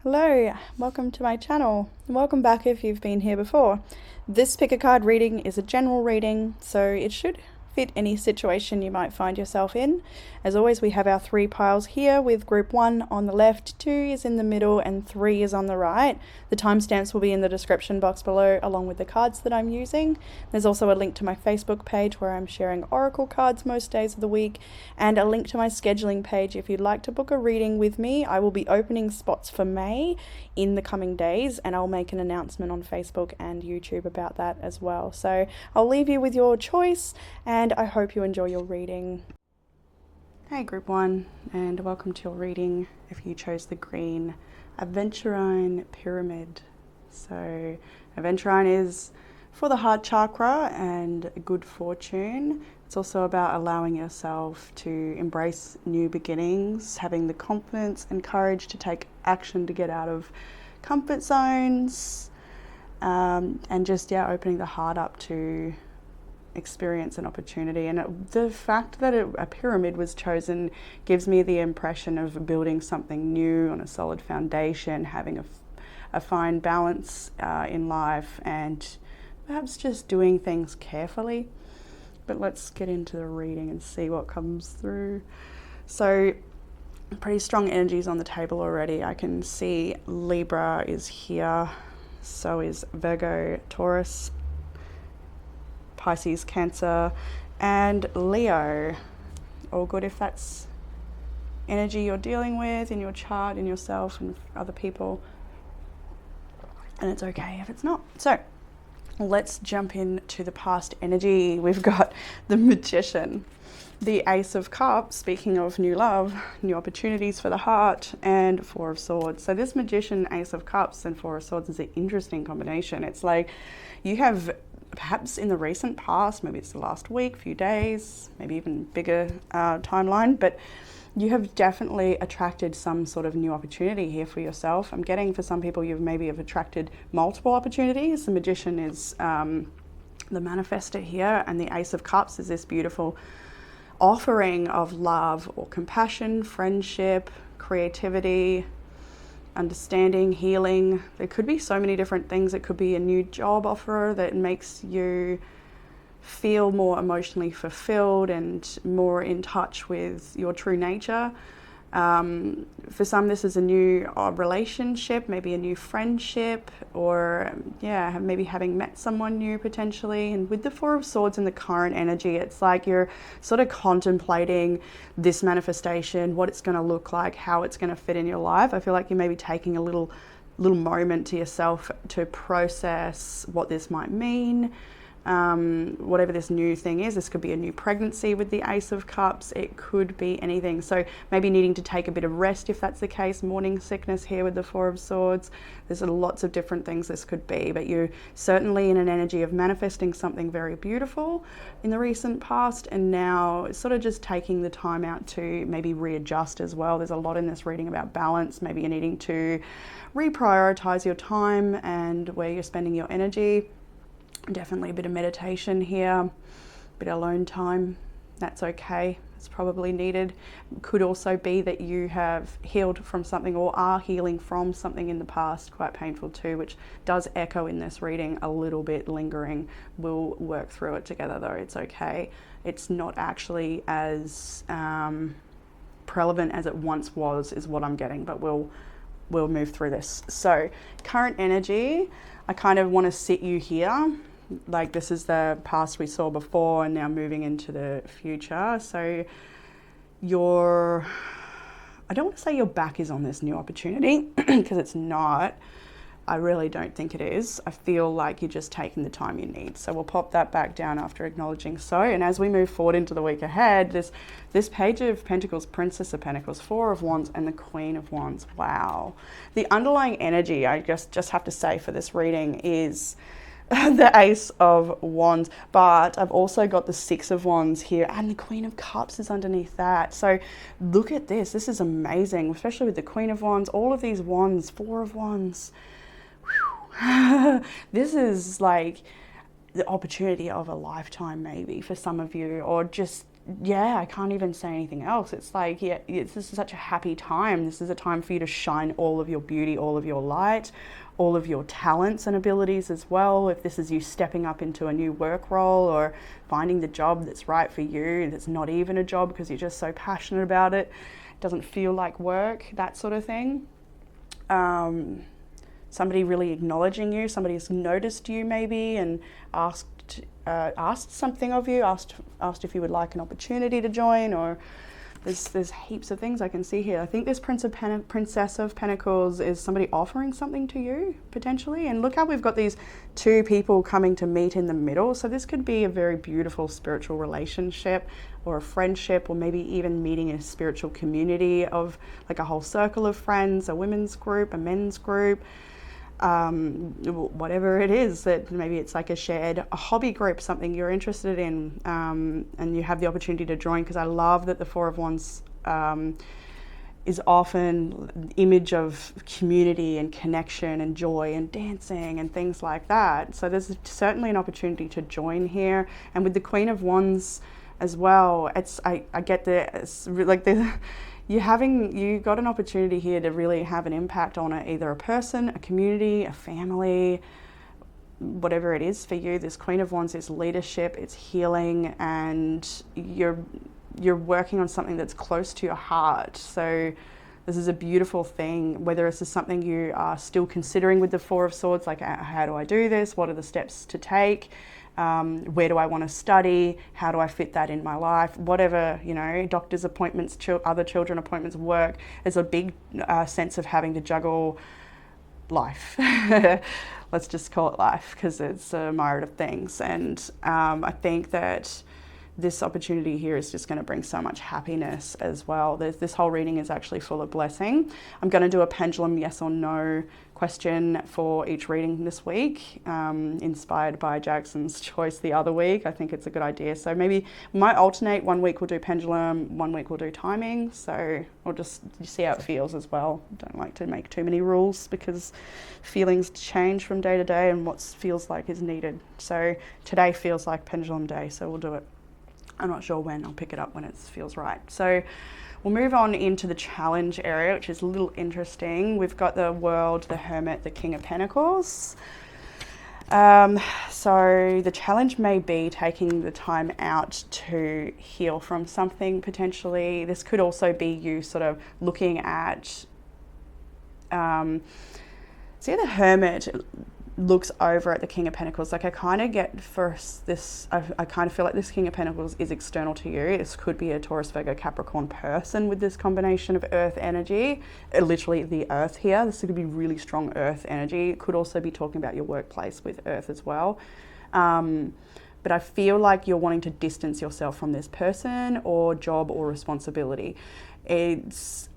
Hello, welcome to my channel. Welcome back if you've been here before. This pick a card reading is a general reading, so it should fit any situation you might find yourself in. As always, we have our 3 piles here with group 1 on the left, 2 is in the middle, and 3 is on the right. The timestamps will be in the description box below along with the cards that I'm using. There's also a link to my Facebook page where I'm sharing oracle cards most days of the week, and a link to my scheduling page if you'd like to book a reading with me. I will be opening spots for May in the coming days, and I'll make an announcement on Facebook and YouTube about that as well. So I'll leave you with your choice, and I hope you enjoy your reading. Hey group 1, and welcome to your reading if you chose the green Aventurine Pyramid. So Aventurine is for the heart chakra and good fortune. It's also about allowing yourself to embrace new beginnings, having the confidence and courage to take action to get out of comfort zones, and just opening the heart up to experience an opportunity. And the fact that a pyramid was chosen gives me the impression of building something new on a solid foundation, having a fine balance in life, and perhaps just doing things carefully. But let's get into the reading and see what comes through. So pretty strong energies on the table already. I can see Libra is here, so is Virgo, Taurus, Pisces, Cancer, and Leo. All good if that's energy you're dealing with in your chart, in yourself and other people. And it's okay if it's not. So let's jump into the past energy. We've got the Magician, the Ace of Cups, speaking of new love, new opportunities for the heart, and 4 of Swords. So this Magician, Ace of Cups, and 4 of Swords is an interesting combination. It's like you have perhaps in the recent past, maybe it's the last week, few days, maybe even bigger timeline, but you have definitely attracted some sort of new opportunity here for yourself. I'm getting for some people you've maybe attracted multiple opportunities. The Magician is the manifestor here, and the Ace of Cups is this beautiful offering of love or compassion, friendship, creativity, understanding, healing. There could be so many different things. It could be a new job offer that makes you feel more emotionally fulfilled and more in touch with your true nature. For some, this is a new relationship, maybe a new friendship, or maybe having met someone new potentially. And with the 4 of Swords and the current energy, it's like you're sort of contemplating this manifestation, what it's going to look like, how it's going to fit in your life. I feel like you may be taking a little moment to yourself to process what this might mean. Whatever this new thing is, this could be a new pregnancy with the Ace of Cups, it could be anything. So maybe needing to take a bit of rest if that's the case, morning sickness here with the 4 of Swords. There's lots of different things this could be, but you're certainly in an energy of manifesting something very beautiful in the recent past, and now it's sort of just taking the time out to maybe readjust as well. There's a lot in this reading about balance. Maybe you're needing to reprioritize your time and where you're spending your energy. Definitely a bit of meditation here, a bit of alone time. That's okay. It's probably needed. Could also be that you have healed from something or are healing from something in the past, quite painful too, which does echo in this reading a little bit lingering. We'll work through it together though. It's okay. It's not actually as prevalent as it once was, is what I'm getting, but we'll move through this. So current energy, I kind of want to sit you here. Like this is the past we saw before and now moving into the future. So I don't want to say your back is on this new opportunity because it's not. I really don't think it is. I feel like you're just taking the time you need. So we'll pop that back down after acknowledging so. And as we move forward into the week ahead, this Page of Pentacles, Princess of Pentacles, 4 of Wands, and the Queen of Wands. Wow. The underlying energy, I just have to say for this reading, is the Ace of Wands, but I've also got the 6 of Wands here, and the Queen of Cups is underneath that. So look at this. This is amazing, especially with the Queen of Wands, all of these wands, 4 of Wands. This is like the opportunity of a lifetime maybe for some of you, or just yeah, I can't even say anything else. It's like, yeah, this is such a happy time. This is a time for you to shine all of your beauty, all of your light, all of your talents and abilities as well. If this is you stepping up into a new work role or finding the job that's right for you, that's not even a job because you're just so passionate about it, doesn't feel like work, that sort of thing. Somebody really acknowledging you, somebody's noticed you maybe and asked something of you, asked if you would like an opportunity to join, or there's heaps of things I can see here. I think this Princess of Pentacles is somebody offering something to you, potentially. And look how we've got these two people coming to meet in the middle. So this could be a very beautiful spiritual relationship or a friendship, or maybe even meeting in a spiritual community of like a whole circle of friends, a women's group, a men's group. Whatever it is, that maybe it's like a hobby group, something you're interested in, and you have the opportunity to join, because I love that the Four of Wands is often an image of community and connection and joy and dancing and things like that. So there's certainly an opportunity to join here. And with the Queen of Wands as well, I get it's like you got an opportunity here to really have an impact on either a person, a community, a family, whatever it is for you. This Queen of Wands is leadership, it's healing, and you're working on something that's close to your heart. So this is a beautiful thing, whether this is something you are still considering with the Four of Swords, like how do I do this? What are the steps to take? Where do I want to study? How do I fit that in my life? Whatever, doctor's appointments, other children appointments, work. There's a big sense of having to juggle life. Let's just call it life, because it's a myriad of things. And I think that this opportunity here is just going to bring so much happiness as well. This whole reading is actually full of blessing. I'm going to do a pendulum yes or no question for each reading this week, inspired by Jackson's choice the other week. I think it's a good idea. So maybe we might alternate. 1 week we'll do pendulum, 1 week we'll do timing. So we'll just see how it feels as well. Don't like to make too many rules, because feelings change from day to day and what feels like is needed. So today feels like pendulum day, so we'll do it. I'm not sure when. I'll pick it up when it feels right. So we'll move on into the challenge area, which is a little interesting. We've got the World, the Hermit, the King of Pentacles. So the challenge may be taking the time out to heal from something, potentially. This could also be you sort of looking at, see, the Hermit looks over at the King of Pentacles. Like I kind of get I kind of feel like this King of Pentacles is external to you. This could be a Taurus, Virgo, Capricorn person with this combination of earth energy, literally the earth here. This could be really strong earth energy. It could also be talking about your workplace with earth as well. But I feel like you're wanting to distance yourself from this person or job or responsibility. Even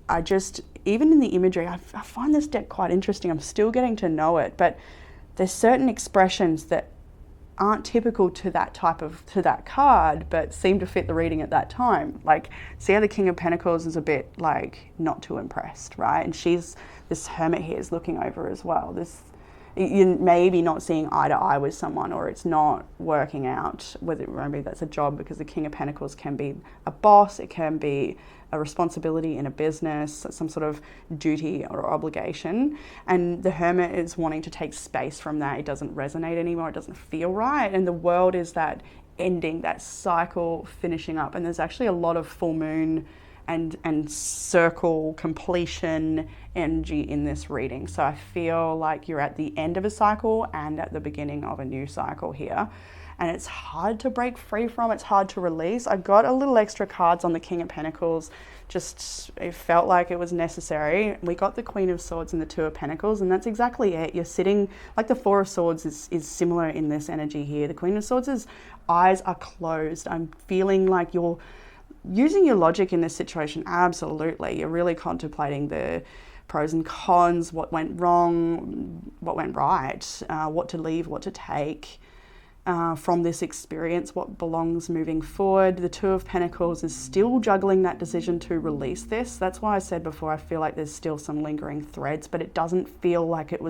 in the imagery, I find this deck quite interesting. I'm still getting to know it, but there's certain expressions that aren't typical to that card, but seem to fit the reading at that time. Like, see how the King of Pentacles is a bit like not too impressed, right? And this Hermit here is looking over as well. You may be not seeing eye to eye with someone, or it's not working out, whether maybe that's a job, because the King of Pentacles can be a boss, it can be a responsibility in a business, some sort of duty or obligation. And the Hermit is wanting to take space from that. It doesn't resonate anymore, it doesn't feel right. And the World is that ending, that cycle finishing up. And there's actually a lot of full moon and circle completion energy in this reading. So I feel like you're at the end of a cycle and at the beginning of a new cycle here. And it's hard to break free from, it's hard to release. I got a little extra cards on the King of Pentacles, it felt like it was necessary. We got the Queen of Swords and the Two of Pentacles, and that's exactly it. You're sitting, like the Four of Swords is similar in this energy here. The Queen of Swords' eyes are closed. I'm feeling like you're using your logic in this situation, absolutely. You're really contemplating the pros and cons, what went wrong, what went right, what to leave, what to take from this experience, what belongs moving forward. The Two of Pentacles is still juggling that decision to release this. That's why I said before, I feel like there's still some lingering threads, but it doesn't feel like it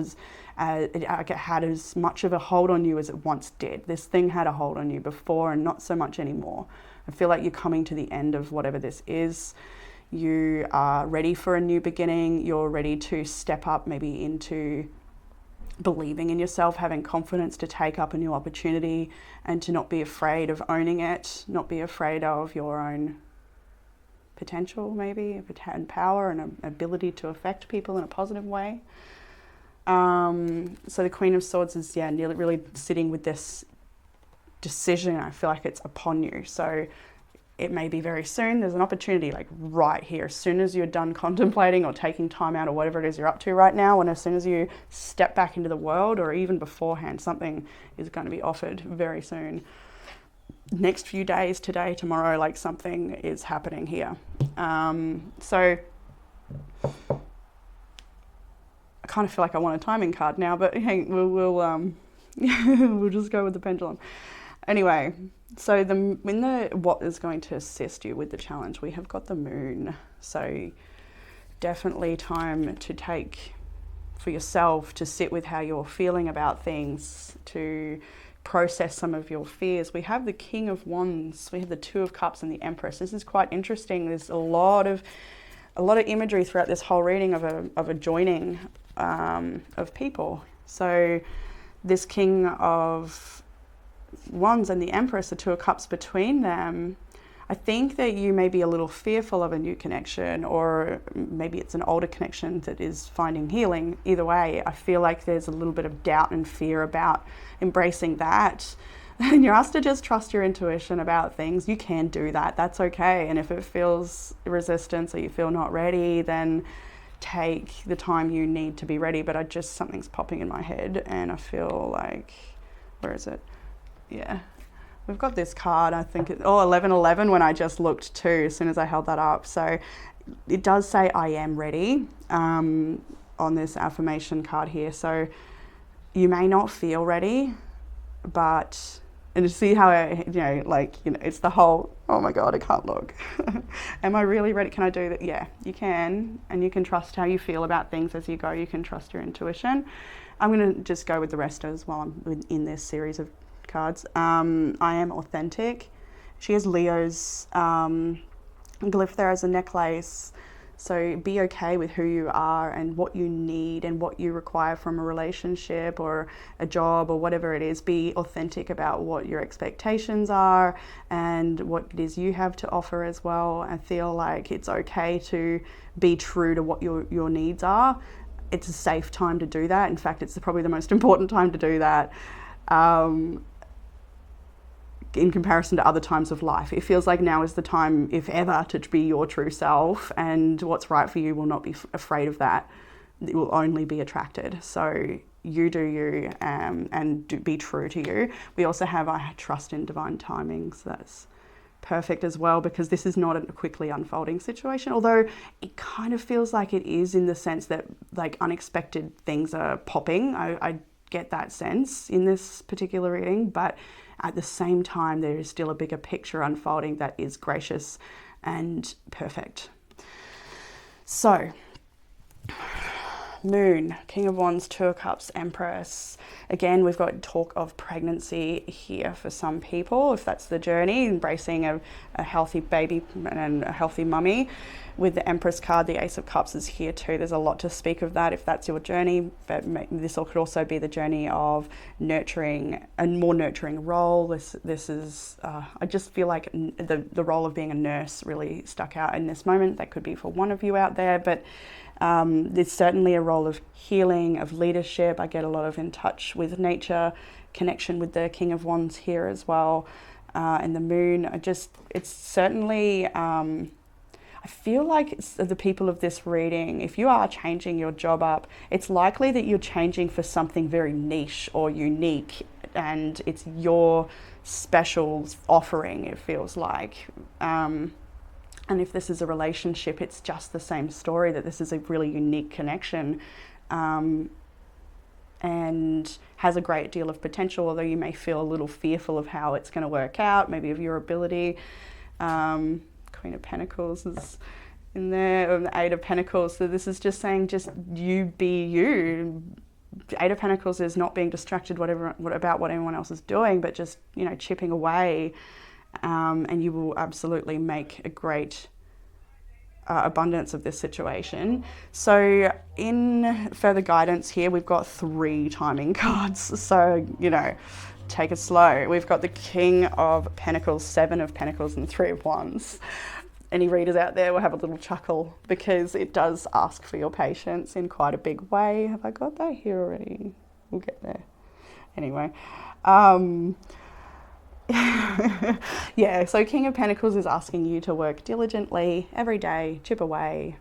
had as much of a hold on you as it once did. This thing had a hold on you before and not so much anymore. I feel like you're coming to the end of whatever this is. You are ready for a new beginning. You're ready to step up maybe into believing in yourself, having confidence to take up a new opportunity and to not be afraid of owning it, not be afraid of your own potential maybe, and power and ability to affect people in a positive way. So the Queen of Swords is, nearly really sitting with this decision. I feel like it's upon you. So it may be very soon. There's an opportunity like right here. As soon as you're done contemplating or taking time out or whatever it is you're up to right now, and as soon as you step back into the world or even beforehand, something is going to be offered very soon. Next few days, today, tomorrow, like something is happening here. So I kind of feel like I want a timing card now, but hey, we'll we'll just go with the pendulum. Anyway, so what is going to assist you with the challenge? We have got the moon. So definitely time to take for yourself, to sit with how you're feeling about things, to process some of your fears. We have the King of Wands, we have the Two of Cups and the Empress. This is quite interesting. There's a lot of imagery throughout this whole reading of a joining of people. So this King of Wands and the Empress, the Two of Cups between them, I think that you may be a little fearful of a new connection, or maybe it's an older connection that is finding healing. Either way, I feel like there's a little bit of doubt and fear about embracing that. And you're asked to just trust your intuition about things. You can do that. That's okay. And if it feels resistance or you feel not ready, then take the time you need to be ready. But something's popping in my head and I feel like, where is it? Yeah. We've got this card, I think, 1111 when I just looked too, as soon as I held that up. So it does say I am ready on this affirmation card here. So you may not feel ready, but, and to see how, it's the whole, oh my God, I can't look. Am I really ready? Can I do that? Yeah, you can. And you can trust how you feel about things as you go. You can trust your intuition. I'm going to just go with the rest as well. I'm in this series of cards. I am authentic. She has Leo's glyph there as a necklace. So be okay with who you are and what you need and what you require from a relationship or a job or whatever it is. Be authentic about what your expectations are and what it is you have to offer as well. I feel like it's okay to be true to what your needs are. It's a safe time to do that. In fact, it's probably the most important time to do that. In comparison to other times of life. It feels like now is the time, if ever, to be your true self, and what's right for you will not be afraid of that. It will only be attracted. So you do you, and be true to you. We also have I trust in divine timing, so that's perfect as well, because this is not a quickly unfolding situation, although it kind of feels like it is, in the sense that like unexpected things are popping. I get that sense in this particular reading, but at the same time, there is still a bigger picture unfolding that is gracious and perfect. So, Moon, King of Wands, Two of Cups, Empress. Again, we've got talk of pregnancy here for some people, if that's the journey, embracing a healthy baby and a healthy mummy. With the Empress card, the Ace of Cups is here too. There's a lot to speak of that if that's your journey, but this could also be the journey of nurturing, a more nurturing role. This is, I just feel like the role of being a nurse really stuck out in this moment. That could be for one of you out there, but there's certainly a role of healing, of leadership. I get a lot of in touch with nature, connection with the King of Wands here as well, and the Moon. It's certainly, I feel like it's the people of this reading, if you are changing your job up, it's likely that you're changing for something very niche or unique, and it's your special offering, it feels like. And if this is a relationship, it's just the same story, that this is a really unique connection, and has a great deal of potential, although you may feel a little fearful of how it's going to work out, maybe of your ability. Queen of Pentacles is in there, or the Eight of Pentacles. So this is just saying, just you be you. Eight of Pentacles is not being distracted about what anyone else is doing, but just, chipping away and you will absolutely make a great abundance of this situation. So in further guidance here, we've got 3 timing cards. So, you know, take it slow. We've got the King of Pentacles, 7 of Pentacles, and 3 of Wands. Any readers out there will have a little chuckle because it does ask for your patience in quite a big way. Have I got that here already? We'll get there. Anyway. Yeah, so King of Pentacles is asking you to work diligently every day, chip away,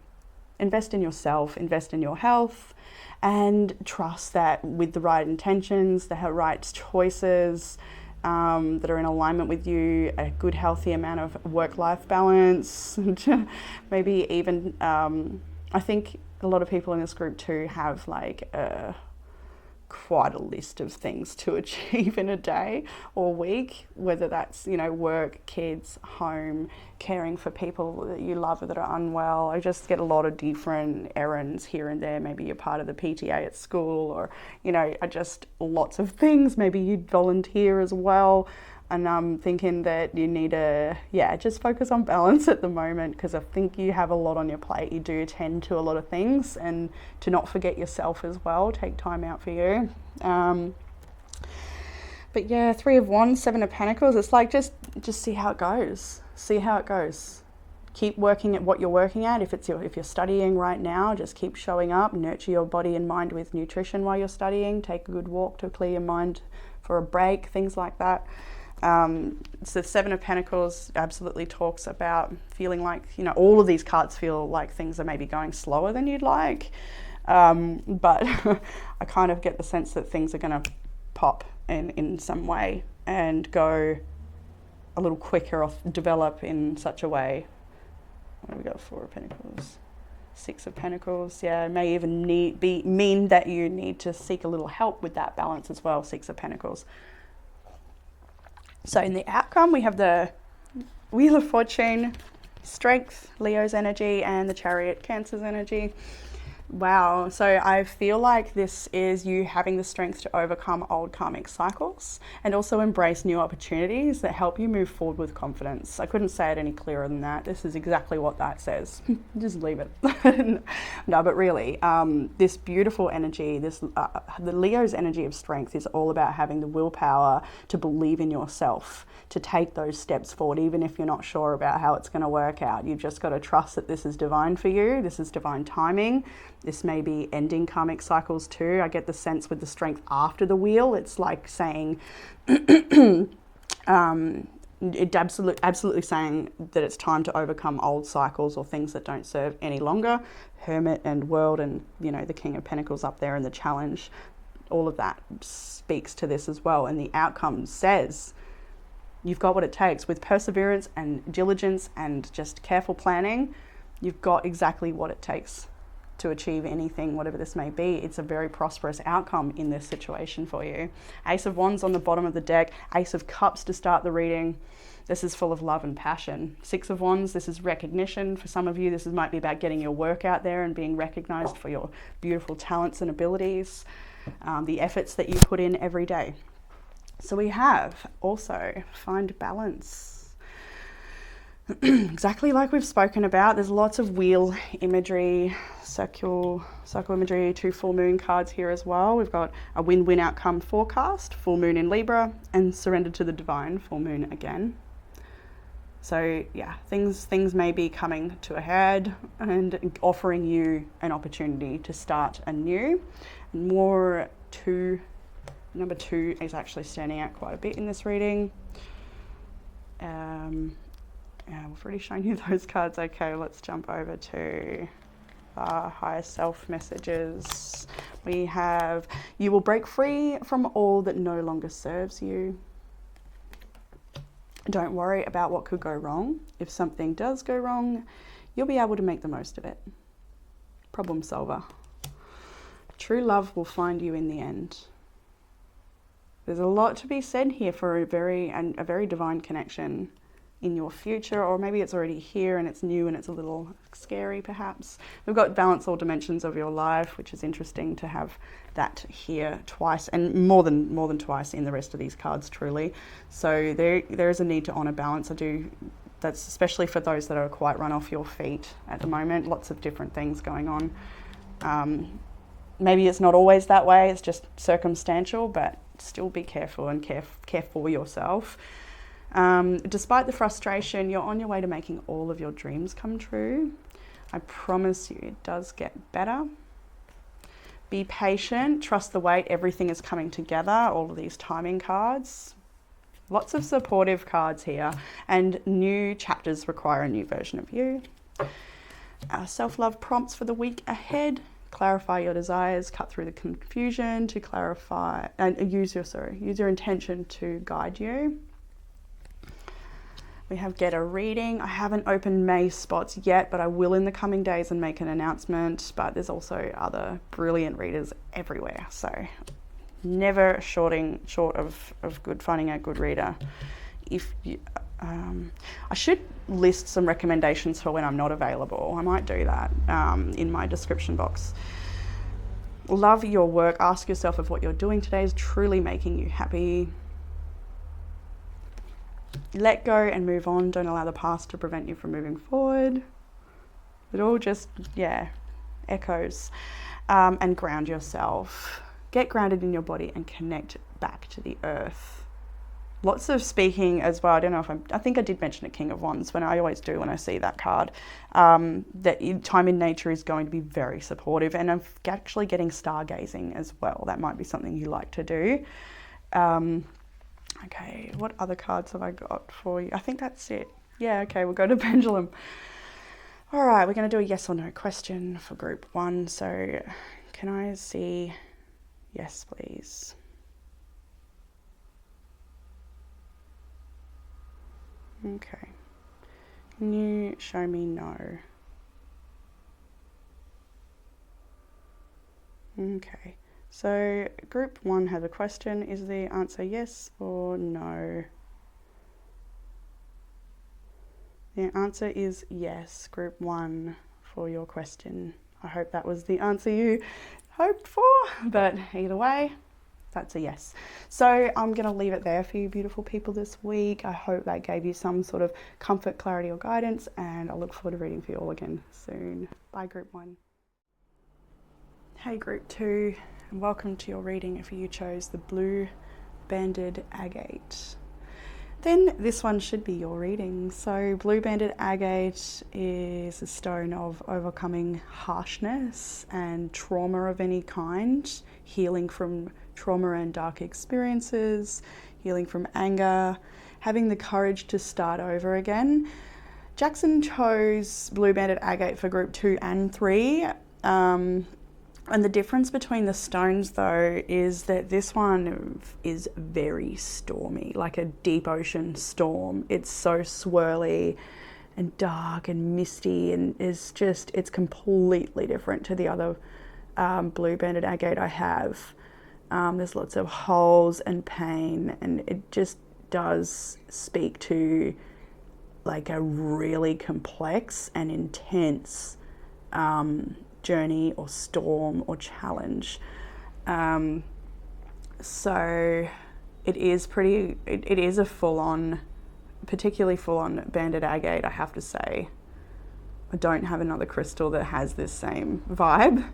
invest in yourself, invest in your health, and trust that with the right intentions, the right choices that are in alignment with you, a good healthy amount of work-life balance, maybe even, I think a lot of people in this group too have like quite a list of things to achieve in a day or week, whether that's, you know, work, kids, home, caring for people that you love or that are unwell. I just get a lot of different errands here and there. Maybe you're part of the PTA at school, or, you know, just lots of things. Maybe you'd volunteer as well. And I'm thinking that you need to, just focus on balance at the moment, because I think you have a lot on your plate. You do attend to a lot of things, and to not forget yourself as well. Take time out for you. But yeah, 3 of Wands, 7 of Pentacles. It's like just see how it goes. See how it goes. Keep working at what you're working at. If you're studying right now, just keep showing up. Nurture your body and mind with nutrition while you're studying. Take a good walk to clear your mind for a break. Things like that. So 7 of Pentacles absolutely talks about feeling like, you know, all of these cards feel like things are maybe going slower than you'd like. But I kind of get the sense that things are going to pop in some way and go a little quicker, or develop in such a way. What do we got? 4 of Pentacles, 6 of Pentacles. Yeah, it may even mean that you need to seek a little help with that balance as well. 6 of Pentacles. So in the outcome, we have the Wheel of Fortune, Strength, Leo's energy, and the Chariot, Cancer's energy. Wow. So I feel like this is you having the strength to overcome old karmic cycles and also embrace new opportunities that help you move forward with confidence. I couldn't say it any clearer than that. This is exactly what that says. Just leave it. No, but really, this beautiful energy, the Leo's energy of strength is all about having the willpower to believe in yourself, to take those steps forward, even if you're not sure about how it's going to work out. You've just got to trust that this is divine for you. This is divine timing. This may be ending karmic cycles too. I get the sense with the strength after the wheel, it's like saying, it absolutely saying that it's time to overcome old cycles or things that don't serve any longer. Hermit and World, and, you know, the King of Pentacles up there, and the Challenge, all of that speaks to this as well. And the outcome says you've got what it takes with perseverance and diligence and just careful planning. You've got exactly what it takes to achieve anything, whatever this may be. It's a very prosperous outcome in this situation for you. Ace of Wands on the bottom of the deck, Ace of Cups to start the reading. This is full of love and passion. 6 of Wands, this is recognition. For some of you, this might be about getting your work out there and being recognized for your beautiful talents and abilities, the efforts that you put in every day. So we have also find balance. Exactly like we've spoken about, there's lots of wheel imagery, circle imagery, 2 full moon cards here as well. We've got a win-win outcome forecast, full moon in Libra, and surrender to the divine, full moon again. So yeah, things may be coming to a head and offering you an opportunity to start anew. Number 2 is actually standing out quite a bit in this reading. We've already shown you those cards. Okay, let's jump over to higher self messages. We have, you will break free from all that no longer serves you. Don't worry about what could go wrong. If something does go wrong, you'll be able to make the most of it. Problem solver. True love will find you in the end. There's a lot to be said here for a very divine connection. in your future, or maybe it's already here and it's new and it's a little scary perhaps. We've got balance all dimensions of your life, which is interesting to have that here twice, and more than twice in the rest of these cards, truly. So there is a need to honor balance. That's especially for those that are quite run off your feet at the moment. Lots of different things going on. Maybe it's not always that way, it's just circumstantial, but still be careful and care for yourself. Despite the frustration, you're on your way to making all of your dreams come true. I promise you, it does get better. Be patient, trust the wait, everything is coming together, all of these timing cards. Lots of supportive cards here, and new chapters require a new version of you. Self-love prompts for the week ahead. Clarify your desires, cut through the confusion to clarify, and use your intention to guide you. We have get a reading. I haven't opened May spots yet, but I will in the coming days and make an announcement. But there's also other brilliant readers everywhere. So never short of finding a good reader. I should list some recommendations for when I'm not available. I might do that in my description box. Love your work. Ask yourself if what you're doing today is truly making you happy. Let go and move on. Don't allow the past to prevent you from moving forward. It all just, echoes. And ground yourself. Get grounded in your body and connect back to the earth. Lots of speaking as well. I don't know if I think I did mention a King of Wands, when I always do when I see that card. That time in nature is going to be very supportive, and I'm actually getting stargazing as well. That might be something you like to do. Okay, what other cards have I got for you? I think that's it. Yeah, okay, we'll go to pendulum. All right, we're going to do a yes or no question for group 1. So can I see yes, please? Okay. Can you show me no? Okay. So group 1 has a question. Is the answer yes or no? The answer is yes, group 1, for your question. I hope that was the answer you hoped for, but either way, that's a yes. So I'm going to leave it there for you beautiful people this week. I hope that gave you some sort of comfort, clarity or guidance, and I look forward to reading for you all again soon. Bye group 1. Hey group 2, and welcome to your reading if you chose the blue banded agate. Then this one should be your reading. So blue banded agate is a stone of overcoming harshness and trauma of any kind, healing from trauma and dark experiences, healing from anger, having the courage to start over again. Jackson chose blue banded agate for group 2 and 3. And the difference between the stones though is that this one is very stormy, like a deep ocean storm. It's so swirly and dark and misty, and it's completely different to the other blue banded agate I have. There's lots of holes and pain, and it just does speak to like a really complex and intense journey or storm or challenge. So it is a full-on, particularly full-on banded agate, I have to say. I don't have another crystal that has this same vibe.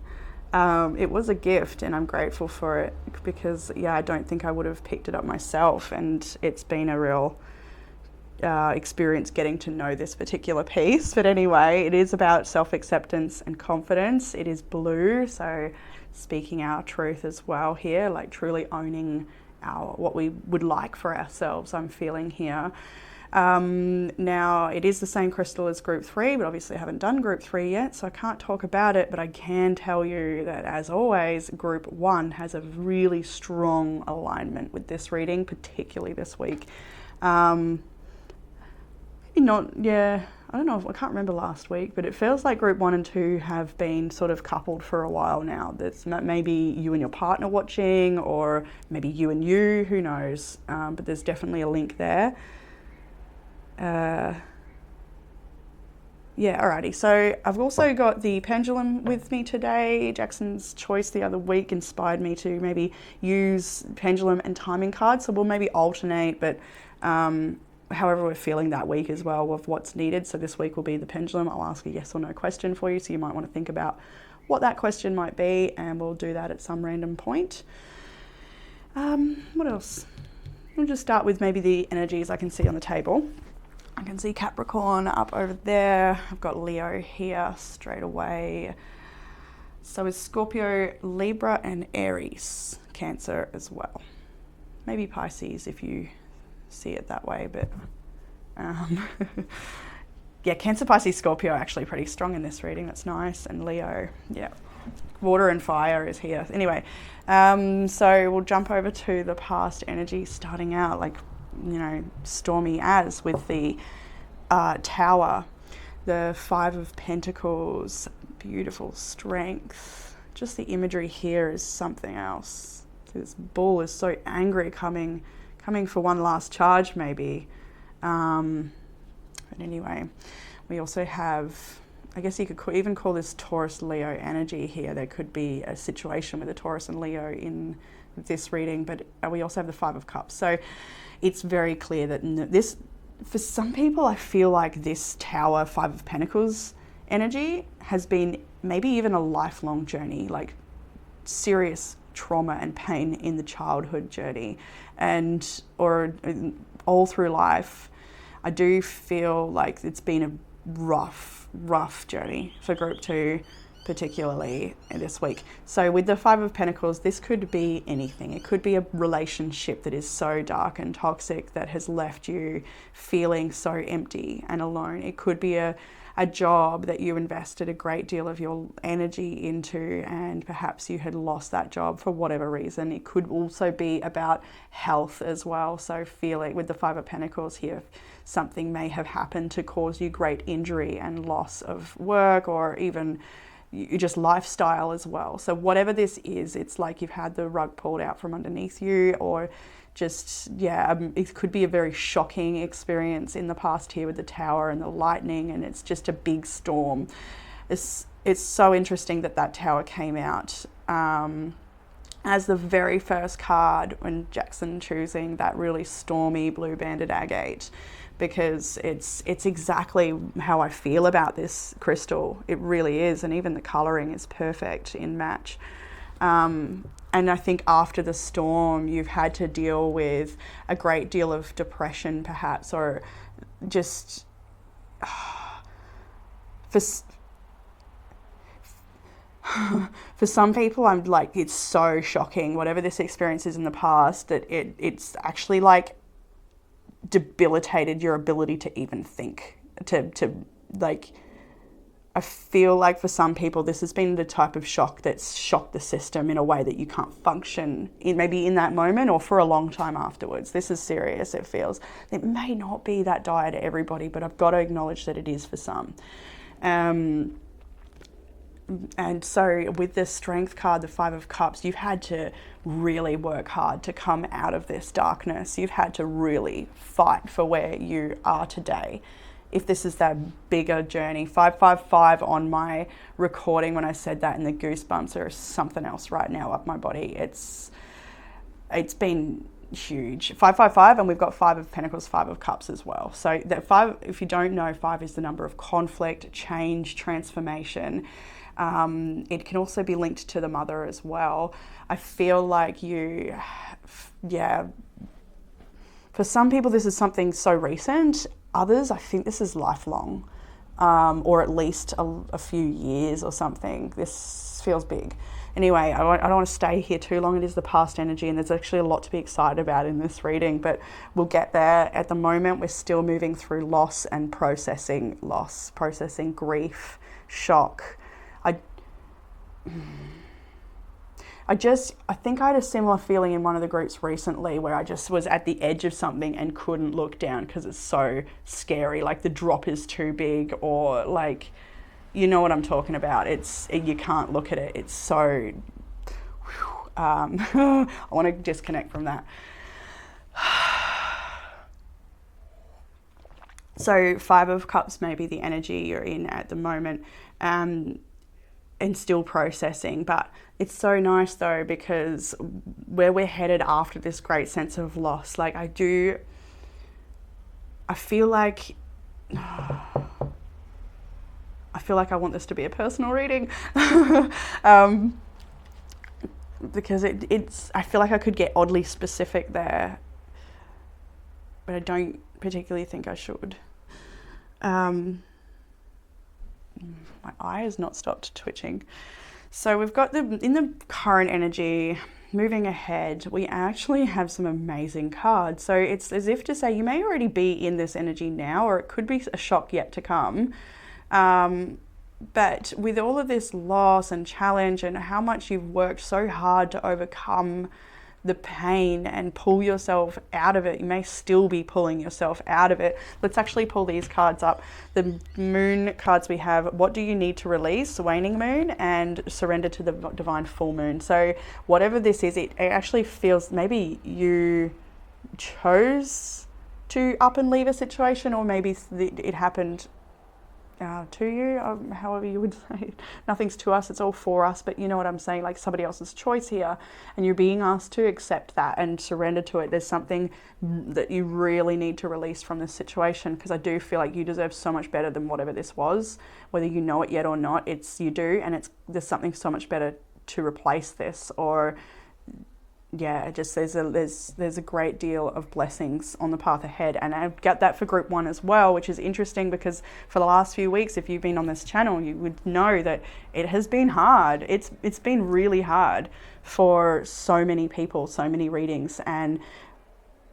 It was a gift and I'm grateful for it because I don't think I would have picked it up myself, and it's been a real experience getting to know this particular piece. But anyway, it is about self-acceptance and confidence. It is blue, so speaking our truth as well here, like truly owning what we would like for ourselves, I'm feeling here. Now it is the same crystal as group 3, but obviously I haven't done group 3 yet, so I can't talk about it, but I can tell you that as always, group 1 has a really strong alignment with this reading, particularly this week. I don't know, I can't remember last week, but it feels like group 1 and 2 have been sort of coupled for a while now. That's maybe you and your partner watching, or maybe you and you, who knows, but there's definitely a link there. Yeah, alrighty. So I've also got the pendulum with me today. Jackson's choice the other week inspired me to maybe use pendulum and timing cards. So we'll maybe alternate, but however we're feeling that week as well of what's needed. So this week will be the pendulum. I'll ask a yes or no question for you. So you might want to think about what that question might be, and we'll do that at some random point. What else? We'll just start with maybe the energies I can see on the table. I can see Capricorn up over there. I've got Leo here straight away. So is Scorpio, Libra, and Aries. Cancer as well. Maybe Pisces if you see it that way, but yeah, Cancer, Pisces, Scorpio are actually pretty strong in this reading. That's nice. And Leo, yeah. Water and fire is here. Anyway, so we'll jump over to the past energy, starting out like, you know, stormy as with the Tower, the Five of Pentacles, beautiful strength. Just the imagery here is something else. This bull is so angry, coming for one last charge maybe. But anyway, we also have, I guess you could even call this Taurus Leo energy here. There could be a situation with a Taurus and Leo in this reading, but we also have the Five of Cups. So it's very clear that this, for some people, I feel like this Tower, Five of Pentacles energy has been maybe even a lifelong journey, like serious trauma and pain in the childhood journey or all through life. I do feel like it's been a rough journey for group 2, particularly this week. So with the Five of Pentacles, this could be anything. It could be a relationship that is so dark and toxic that has left you feeling so empty and alone. It could be a job that you invested a great deal of your energy into, and perhaps you had lost that job for whatever reason. It could also be about health as well. So feeling with the Five of Pentacles here, something may have happened to cause you great injury and loss of work, or even just lifestyle as well. So whatever this is, it's like you've had the rug pulled out from underneath you, or just, yeah, it could be a very shocking experience in the past here with the Tower and the lightning, and it's just a big storm. It's so interesting that Tower came out as the very first card when Jackson choosing that really stormy blue banded agate, because it's exactly how I feel about this crystal. It really is, and even the colouring is perfect in match. And I think after the storm, you've had to deal with a great deal of depression, perhaps, or just for some people, I'm like, it's so shocking, whatever this experience is in the past, that it's actually like debilitated your ability to even think, to like, I feel like for some people this has been the type of shock that's shocked the system in a way that you can't function in, maybe in that moment or for a long time afterwards. This is serious, it feels. It may not be that dire to everybody, but I've got to acknowledge that it is for some. And so with the Strength card, the Five of Cups, you've had to really work hard to come out of this darkness. You've had to really fight for where you are today. If this is that bigger journey, 555 on my recording when I said that, and the goosebumps are something else right now up my body. It's been huge. 555, and we've got Five of Pentacles, Five of Cups as well. So that 5, if you don't know, 5 is the number of conflict, change, transformation. It can also be linked to the mother as well. I feel like for some people this is something so recent. Others, I think this is lifelong, or at least a few years or something. This feels big. Anyway, I don't want to stay here too long. It is the past energy, and there's actually a lot to be excited about in this reading, but we'll get there. At the moment, we're still moving through loss and processing loss, processing grief, shock. I think I had a similar feeling in one of the groups recently where I just was at the edge of something and couldn't look down because it's so scary. Like the drop is too big, or like, you know what I'm talking about. You can't look at it. It's so, I want to disconnect from that. So 5 of Cups may be the energy you're in at the moment, and still processing. But it's so nice though, because where we're headed after this great sense of loss, like I feel like I want this to be a personal reading. Because I feel like I could get oddly specific there, but I don't particularly think I should. My eye has not stopped twitching. So we've got in the current energy, moving ahead, we actually have some amazing cards. So it's as if to say you may already be in this energy now, or it could be a shock yet to come. But with all of this loss and challenge and how much you've worked so hard to overcome the pain and pull yourself out of it, you may still be pulling yourself out of it. Let's actually pull these cards up. The moon cards we have, what do you need to release? Waning moon, and surrender to the divine full moon. So whatever this is, it actually feels maybe you chose to up and leave a situation, or maybe it happened to you, however you would say it. Nothing's to us, it's all for us, but you know what I'm saying, like somebody else's choice here, and you're being asked to accept that and surrender to it. There's something that you really need to release from this situation, because I do feel like you deserve so much better than whatever this was, whether you know it yet or not. You do, and there's something so much better to replace this, or yeah, just there's a great deal of blessings on the path ahead. And I get that for group 1 as well, which is interesting, because for the last few weeks, if you've been on this channel, you would know that it has been hard. It's been really hard for so many people, so many readings. And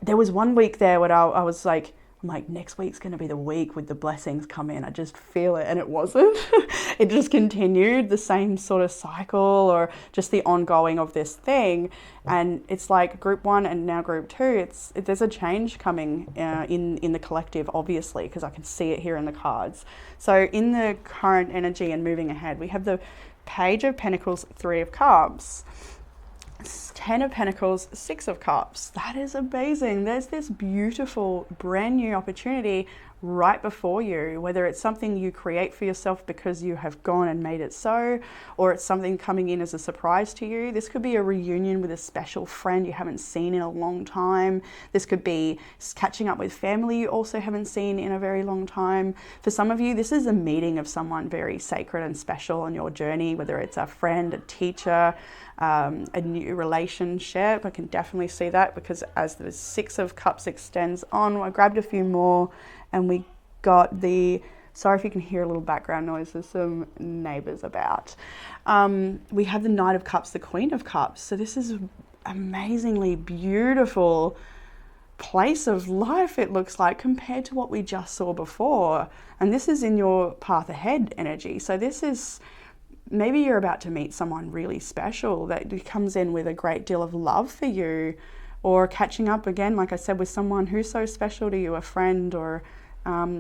there was one week there where I was like, I'm like, next week's going to be the week with the blessings come in. I just feel it. And it wasn't. It just continued the same sort of cycle, or just the ongoing of this thing. And it's like group 1 and now group 2, there's a change coming in the collective, obviously, because I can see it here in the cards. So in the current energy and moving ahead, we have the Page of Pentacles, 3 of Cups, 10 of Pentacles, 6 of Cups. That is amazing. There's this beautiful brand new opportunity right before you, whether it's something you create for yourself because you have gone and made it so, or it's something coming in as a surprise to you. This could be a reunion with a special friend you haven't seen in a long time. This could be catching up with family you also haven't seen in a very long time. For some of you, this is a meeting of someone very sacred and special on your journey, whether it's a friend, a teacher, a new relationship. I can definitely see that, because as the 6 of Cups extends on, I grabbed a few more, and we got sorry if you can hear a little background noise, there's some neighbors about. We have the Knight of Cups, the Queen of Cups. So this is amazingly beautiful place of life, it looks like, compared to what we just saw before. And this is in your path ahead energy. So this is, maybe you're about to meet someone really special that comes in with a great deal of love for you, or catching up again, like I said, with someone who's so special to you, a friend or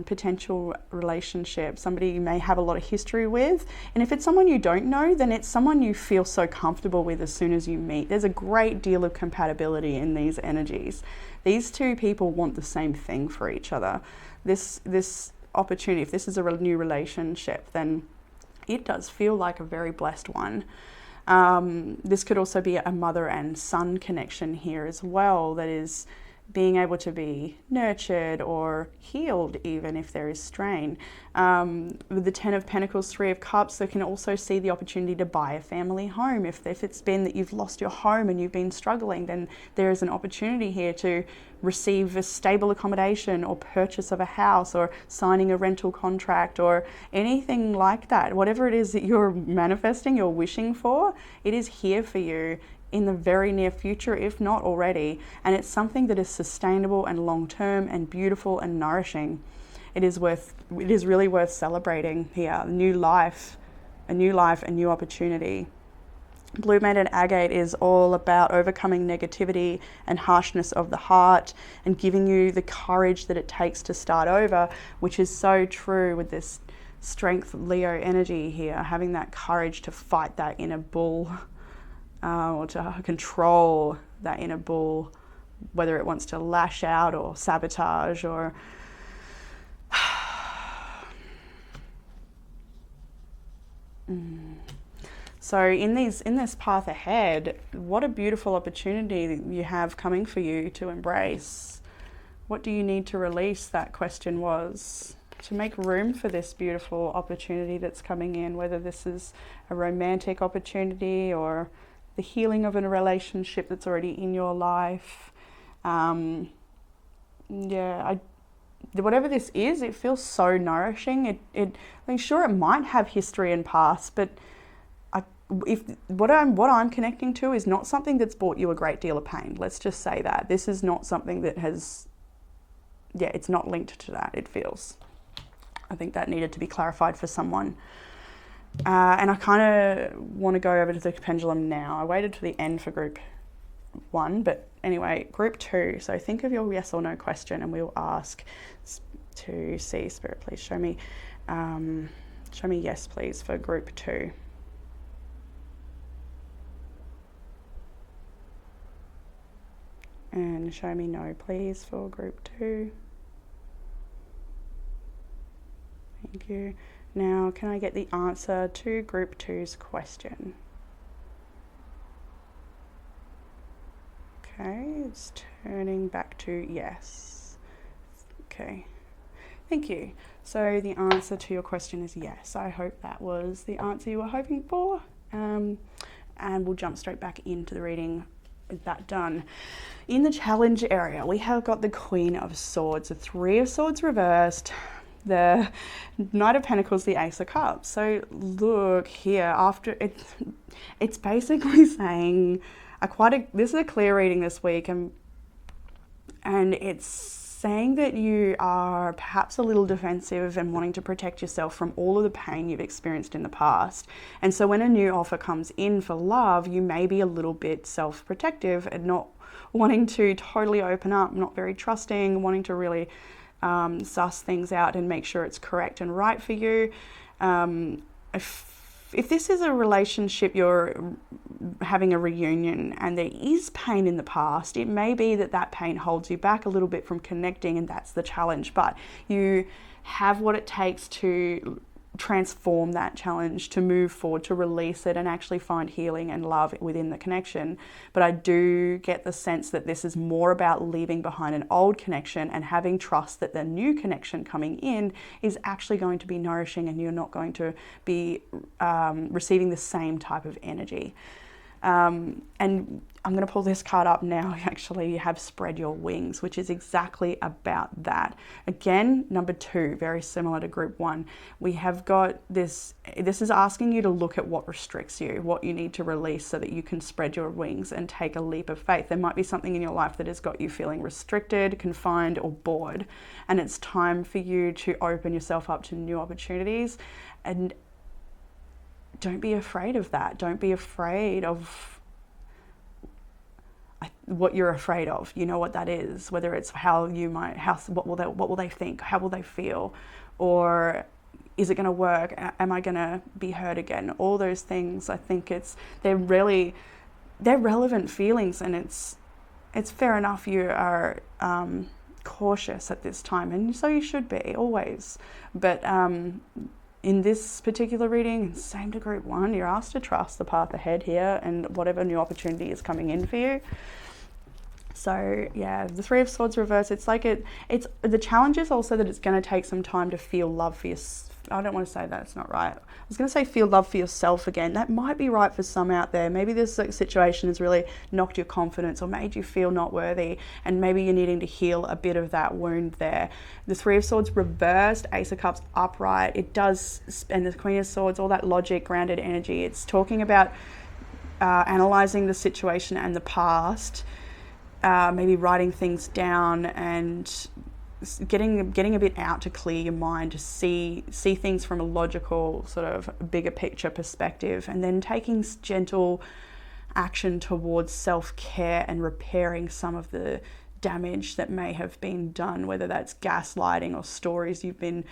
potential relationship, somebody you may have a lot of history with. And if it's someone you don't know, then it's someone you feel so comfortable with as soon as you meet. There's a great deal of compatibility in these energies. These two people want the same thing for each other. This opportunity, if this is a new relationship, then it does feel like a very blessed one. This could also be a mother and son connection here as well, that is being able to be nurtured or healed, even if there is strain. With the 10 of Pentacles, 3 of Cups, they can also see the opportunity to buy a family home. If it's been that you've lost your home and you've been struggling, then there is an opportunity here to receive a stable accommodation, or purchase of a house, or signing a rental contract, or anything like that. Whatever it is that you're manifesting, you're wishing for, it is here for you in the very near future, if not already. And it's something that is sustainable and long-term and beautiful and nourishing. It is really worth celebrating here. A new life, a new opportunity. Blue Maiden Agate is all about overcoming negativity and harshness of the heart, and giving you the courage that it takes to start over, which is so true with this strength Leo energy here, having that courage to fight that inner bull, or to control that inner bull, whether it wants to lash out or sabotage or So in this path ahead, what a beautiful opportunity that you have coming for you to embrace. What do you need to release? That question was to make room for this beautiful opportunity that's coming in, whether this is a romantic opportunity or the healing of a relationship that's already in your life. Whatever this is, it feels so nourishing. I'm sure it might have history and past, but what I'm connecting to is not something that's brought you a great deal of pain. Let's just say that. This is not something that has, it's not linked to that, it feels. I think that needed to be clarified for someone. And I kind of want to go over to the pendulum now. I waited to the end for group 1, but anyway, group 2. So think of your yes or no question, and we'll ask to see, Spirit, please show me yes, please, for group 2. And show me no, please, for group 2. Thank you. Now, can I get the answer to group 2's question? Okay, it's turning back to yes. Okay, thank you. So the answer to your question is yes. I hope that was the answer you were hoping for. And we'll jump straight back into the reading with that done. In the challenge area, we have got the Queen of Swords, the Three of Swords reversed, the Knight of Pentacles, the Ace of Cups. So look here, after it's basically saying this is a clear reading this week, and it's saying that you are perhaps a little defensive and wanting to protect yourself from all of the pain you've experienced in the past. And so when a new offer comes in for love, you may be a little bit self-protective and not wanting to totally open up, not very trusting, wanting to really suss things out and make sure it's correct and right for you. If this is a relationship you're having a reunion and there is pain in the past, it may be that pain holds you back a little bit from connecting, and that's the challenge. But you have what it takes to transform that challenge, to move forward, to release it and actually find healing and love within the connection. But I do get the sense that this is more about leaving behind an old connection and having trust that the new connection coming in is actually going to be nourishing, and you're not going to be receiving the same type of energy. And I'm going to pull this card up now. Actually, you have spread your wings, which is exactly about that. Again, number 2, very similar to group 1. We have got this is asking you to look at what restricts you, what you need to release so that you can spread your wings and take a leap of faith. There might be something in your life that has got you feeling restricted, confined, or bored. And it's time for you to open yourself up to new opportunities. And don't be afraid of that. Don't be afraid of what you're afraid of. You know what that is, whether it's what will they think, how will they feel, or is it going to work, am I going to be hurt again? All those things, I think they're relevant feelings, and it's fair enough you are cautious at this time, and so you should be always. But in this particular reading, same to group 1, you're asked to trust the path ahead here and whatever new opportunity is coming in for you. So yeah, the Three of Swords reverse, it's the challenge is also that it's going to take some time to feel love for yourself. I don't want to say that, it's not right. I was going to say feel love for yourself again. That might be right for some out there. Maybe this situation has really knocked your confidence or made you feel not worthy, and maybe you're needing to heal a bit of that wound there. The Three of Swords reversed, Ace of Cups upright. It does, and the Queen of Swords, all that logic, grounded energy. It's talking about analyzing the situation and the past, maybe writing things down and getting a bit out to clear your mind, to see things from a logical sort of bigger picture perspective, and then taking gentle action towards self-care and repairing some of the damage that may have been done, whether that's gaslighting or stories you've been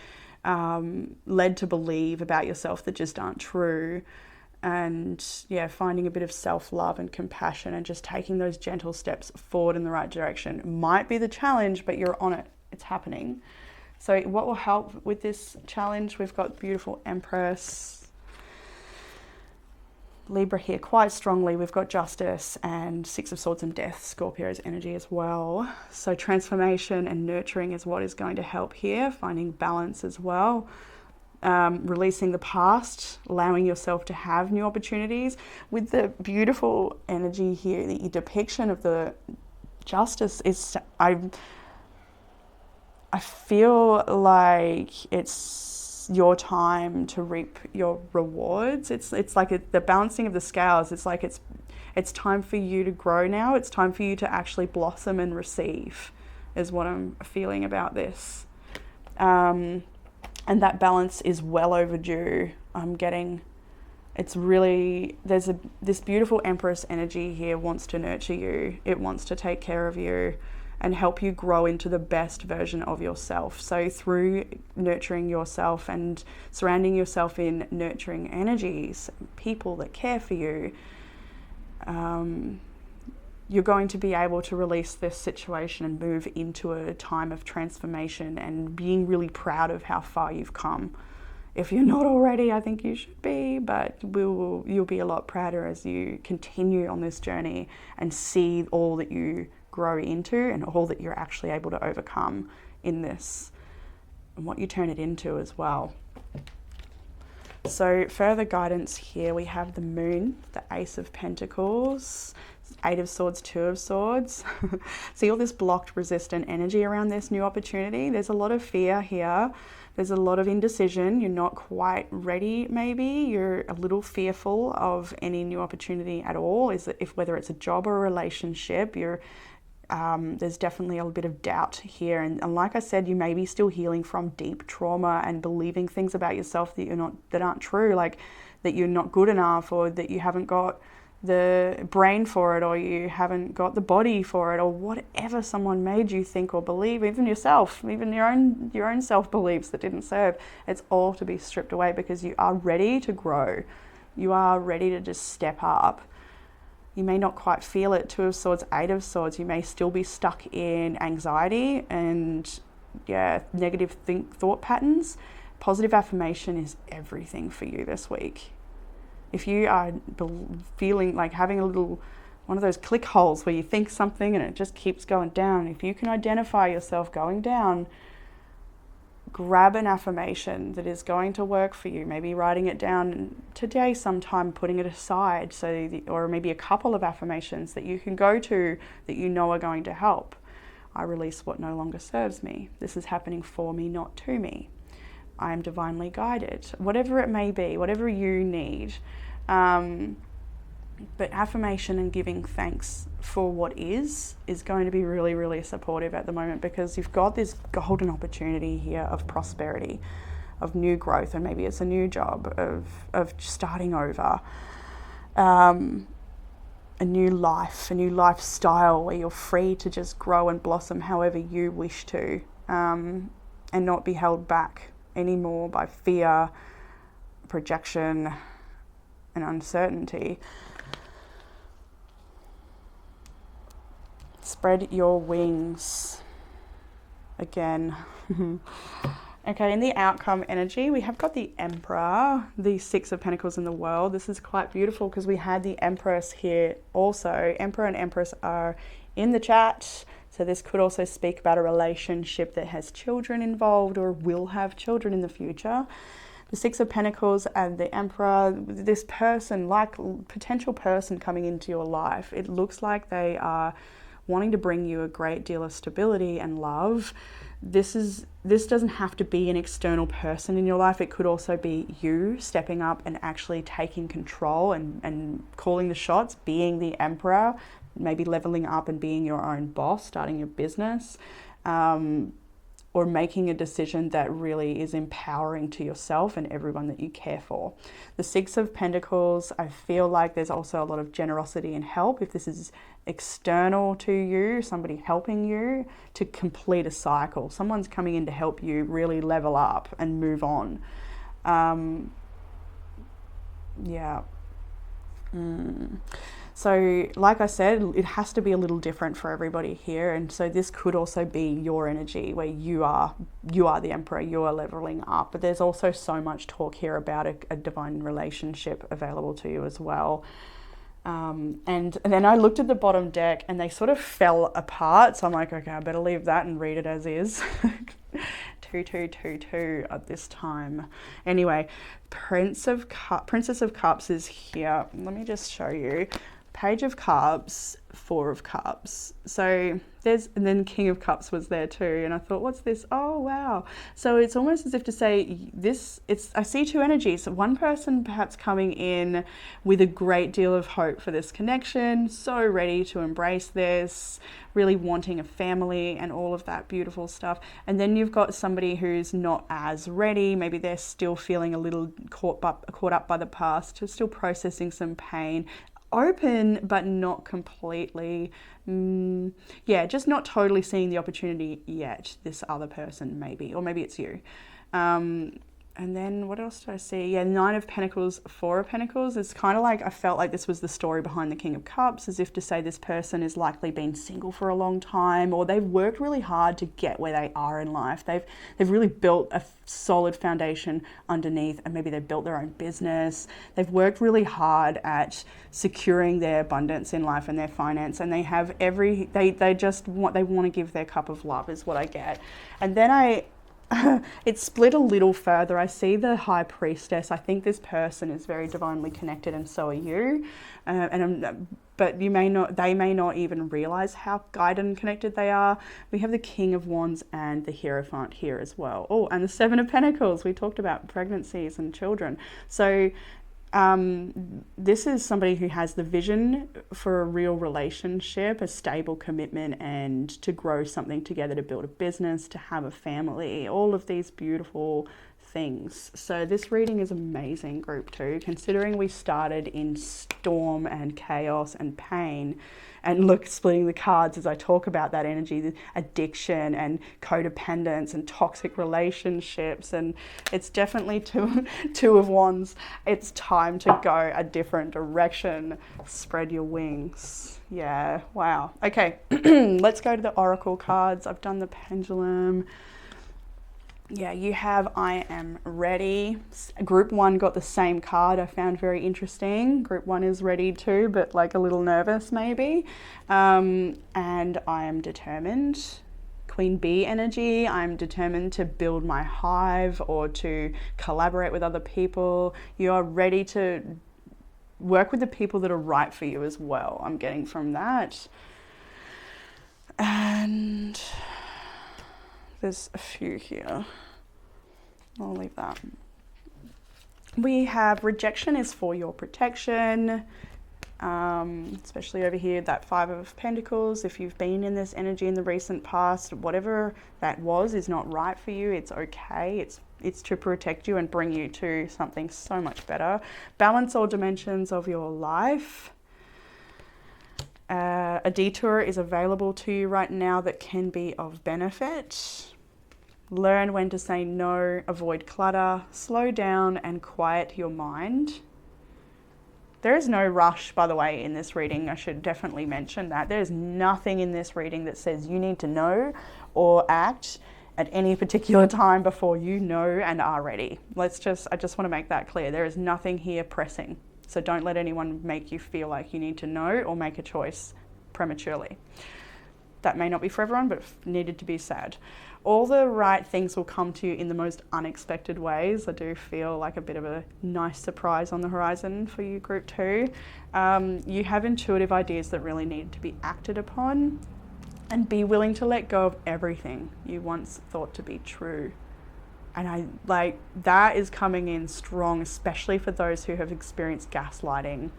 led to believe about yourself that just aren't true. And yeah, finding a bit of self-love and compassion and just taking those gentle steps forward in the right direction might be the challenge, but you're on it. It's happening. So what will help with this challenge? We've got beautiful Empress. Libra here quite strongly. We've got Justice and Six of Swords and Death, Scorpio's energy as well. So transformation and nurturing is what is going to help here, finding balance as well. Releasing the past, allowing yourself to have new opportunities. With the beautiful energy here, the depiction of the Justice is, I feel like it's your time to reap your rewards. It's like the balancing of the scales. It's like it's time for you to grow now. It's time for you to actually blossom and receive, is what I'm feeling about this. And that balance is well overdue. I'm getting, it's really, there's this beautiful Empress energy here wants to nurture you. It wants to take care of you and help you grow into the best version of yourself. So through nurturing yourself and surrounding yourself in nurturing energies, people that care for you, you're going to be able to release this situation and move into a time of transformation and being really proud of how far you've come. If you're not already, I think you should be, but you'll be a lot prouder as you continue on this journey and see all that you grow into and all that you're actually able to overcome in this and what you turn it into as well. So further guidance here, we have the Moon, the Ace of Pentacles, Eight of Swords, Two of Swords. See all this blocked, resistant energy around this new opportunity. There's a lot of fear here. There's a lot of indecision. You're not quite ready, maybe. You're a little fearful of any new opportunity at all. Whether it's a job or a relationship, there's definitely a bit of doubt here. And like I said, you may be still healing from deep trauma and believing things about yourself that aren't true, like that you're not good enough, or that you haven't got the brain for it, or you haven't got the body for it, or whatever someone made you think or believe, even yourself, even your own self-beliefs that didn't serve. It's all to be stripped away because you are ready to grow. You are ready to just step up. You may not quite feel it. Two of Swords, Eight of Swords. You may still be stuck in anxiety and negative thought patterns. Positive affirmation is everything for you this week. If you are feeling like having one of those click holes where you think something and it just keeps going down, if you can identify yourself going down, grab an affirmation that is going to work for you. Maybe writing it down today sometime, putting it aside, or maybe a couple of affirmations that you can go to that you know are going to help. I release what no longer serves me. This is happening for me, not to me. I am divinely guided. Whatever it may be, whatever you need. But affirmation and giving thanks for what is going to be really, really supportive at the moment, because you've got this golden opportunity here of prosperity, of new growth, and maybe it's a new job, of starting over, a new life, a new lifestyle where you're free to just grow and blossom however you wish to, and not be held back anymore by fear, projection, and uncertainty. Spread your wings. Again. Okay, in the outcome energy, we have got the Emperor, the Six of Pentacles in the World. This is quite beautiful because we had the Empress here also. Emperor and Empress are in the chat. So this could also speak about a relationship that has children involved or will have children in the future. The Six of Pentacles and the Emperor, this person, like potential person coming into your life, it looks like they are wanting to bring you a great deal of stability and love. This doesn't have to be an external person in your life. It could also be you stepping up and actually taking control and calling the shots, being the Emperor, maybe leveling up and being your own boss, starting your business, or making a decision that really is empowering to yourself and everyone that you care for. The Six of Pentacles, I feel like there's also a lot of generosity and help. If this is external to you, somebody helping you to complete a cycle, someone's coming in to help you really level up and move on. So like I said, it has to be a little different for everybody here. And so this could also be your energy where you are the emperor, you are leveling up. But there's also so much talk here about a divine relationship available to you as well. And then I looked at the bottom deck and they sort of fell apart. So I'm like, okay, I better leave that and read it as is. 2222 at this time. Anyway, Princess of Cups is here. Let me just show you. Page of Cups, Four of Cups. So and then King of Cups was there too. And I thought, what's this? Oh, wow. So it's almost as if to say I see two energies. One person perhaps coming in with a great deal of hope for this connection, so ready to embrace this, really wanting a family and all of that beautiful stuff. And then you've got somebody who's not as ready. Maybe they're still feeling a little caught up by the past, still processing some pain. Open, but not completely. Just not totally seeing the opportunity yet. This other person, maybe, or maybe it's you. And then what else do I see? Yeah, Nine of Pentacles, Four of Pentacles. It's kind of like I felt like this was the story behind the King of Cups, as if to say this person has likely been single for a long time, or they've worked really hard to get where they are in life. They've really built a solid foundation underneath, and maybe they've built their own business. They've worked really hard at securing their abundance in life and their finance, and they have they want to give their cup of love is what I get. And then it's split a little further. I see the High Priestess. I think this person is very divinely connected, and so are you. But they may not even realize how guided and connected they are. We have the King of Wands and the Hierophant here as well. Oh, and the Seven of Pentacles. We talked about pregnancies and children. So this is somebody who has the vision for a real relationship, a stable commitment, and to grow something together, to build a business, to have a family, all of these beautiful things. So this reading is amazing, group 2, considering we started in storm and chaos and pain. And look, splitting the cards as I talk about that energy, the addiction and codependence and toxic relationships. And it's definitely two of Wands. It's time to go a different direction. Spread your wings. Yeah, wow. Okay, let's go to the Oracle cards. I've done the pendulum. Yeah, you have I am ready. Group 1 got the same card. I found very interesting. Group 1 is ready too, but like a little nervous maybe. And I am determined. Queen Bee energy. I'm determined to build my hive or to collaborate with other people. You are ready to work with the people that are right for you as well. I'm getting from that. And there's a few here. I'll leave that. We have rejection is for your protection, especially over here, that Five of Pentacles. If you've been in this energy in the recent past, whatever that was is not right for you. It's okay. It's to protect you and bring you to something so much better. Balance all dimensions of your life. A detour is available to you right now that can be of benefit. Learn when to say no, avoid clutter, slow down and quiet your mind. There is no rush, by the way, in this reading. I should definitely mention that. There's nothing in this reading that says you need to know or act at any particular time before you know and are ready. I just want to make that clear. There is nothing here pressing. So don't let anyone make you feel like you need to know or make a choice prematurely. That may not be for everyone, but needed to be said. All the right things will come to you in the most unexpected ways. I do feel like a bit of a nice surprise on the horizon for you, group 2. You have intuitive ideas that really need to be acted upon, and be willing to let go of everything you once thought to be true. And that is coming in strong, especially for those who have experienced gaslighting.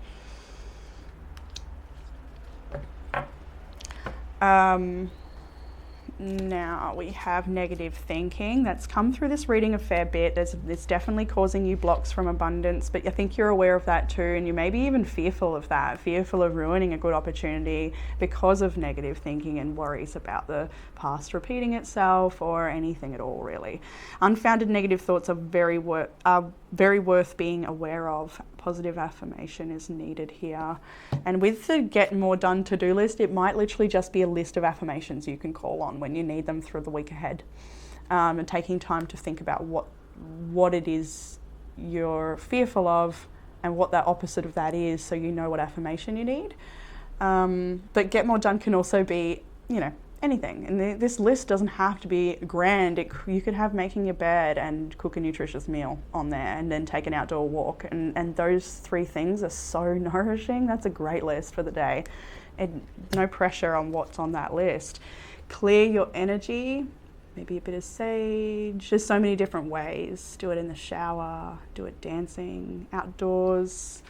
Now we have negative thinking. That's come through this reading a fair bit. It's definitely causing you blocks from abundance, but I think you're aware of that too, and you may be even fearful of that, fearful of ruining a good opportunity because of negative thinking and worries about the past repeating itself or anything at all, really. Unfounded negative thoughts are very worth being aware of. positive affirmation is needed here. And with the get more done to-do list, it might literally just be a list of affirmations you can call on when you need them through the week ahead. And taking time to think about what it is you're fearful of and what that opposite of that is, so you know what affirmation you need. But get more done can also be, you know, anything. And this list doesn't have to be grand. You could have making your bed and cook a nutritious meal on there, and then take an outdoor walk. And those 3 things are so nourishing. That's a great list for the day. And no pressure on what's on that list. Clear your energy. Maybe a bit of sage. There's so many different ways. Do it in the shower. Do it dancing, outdoors.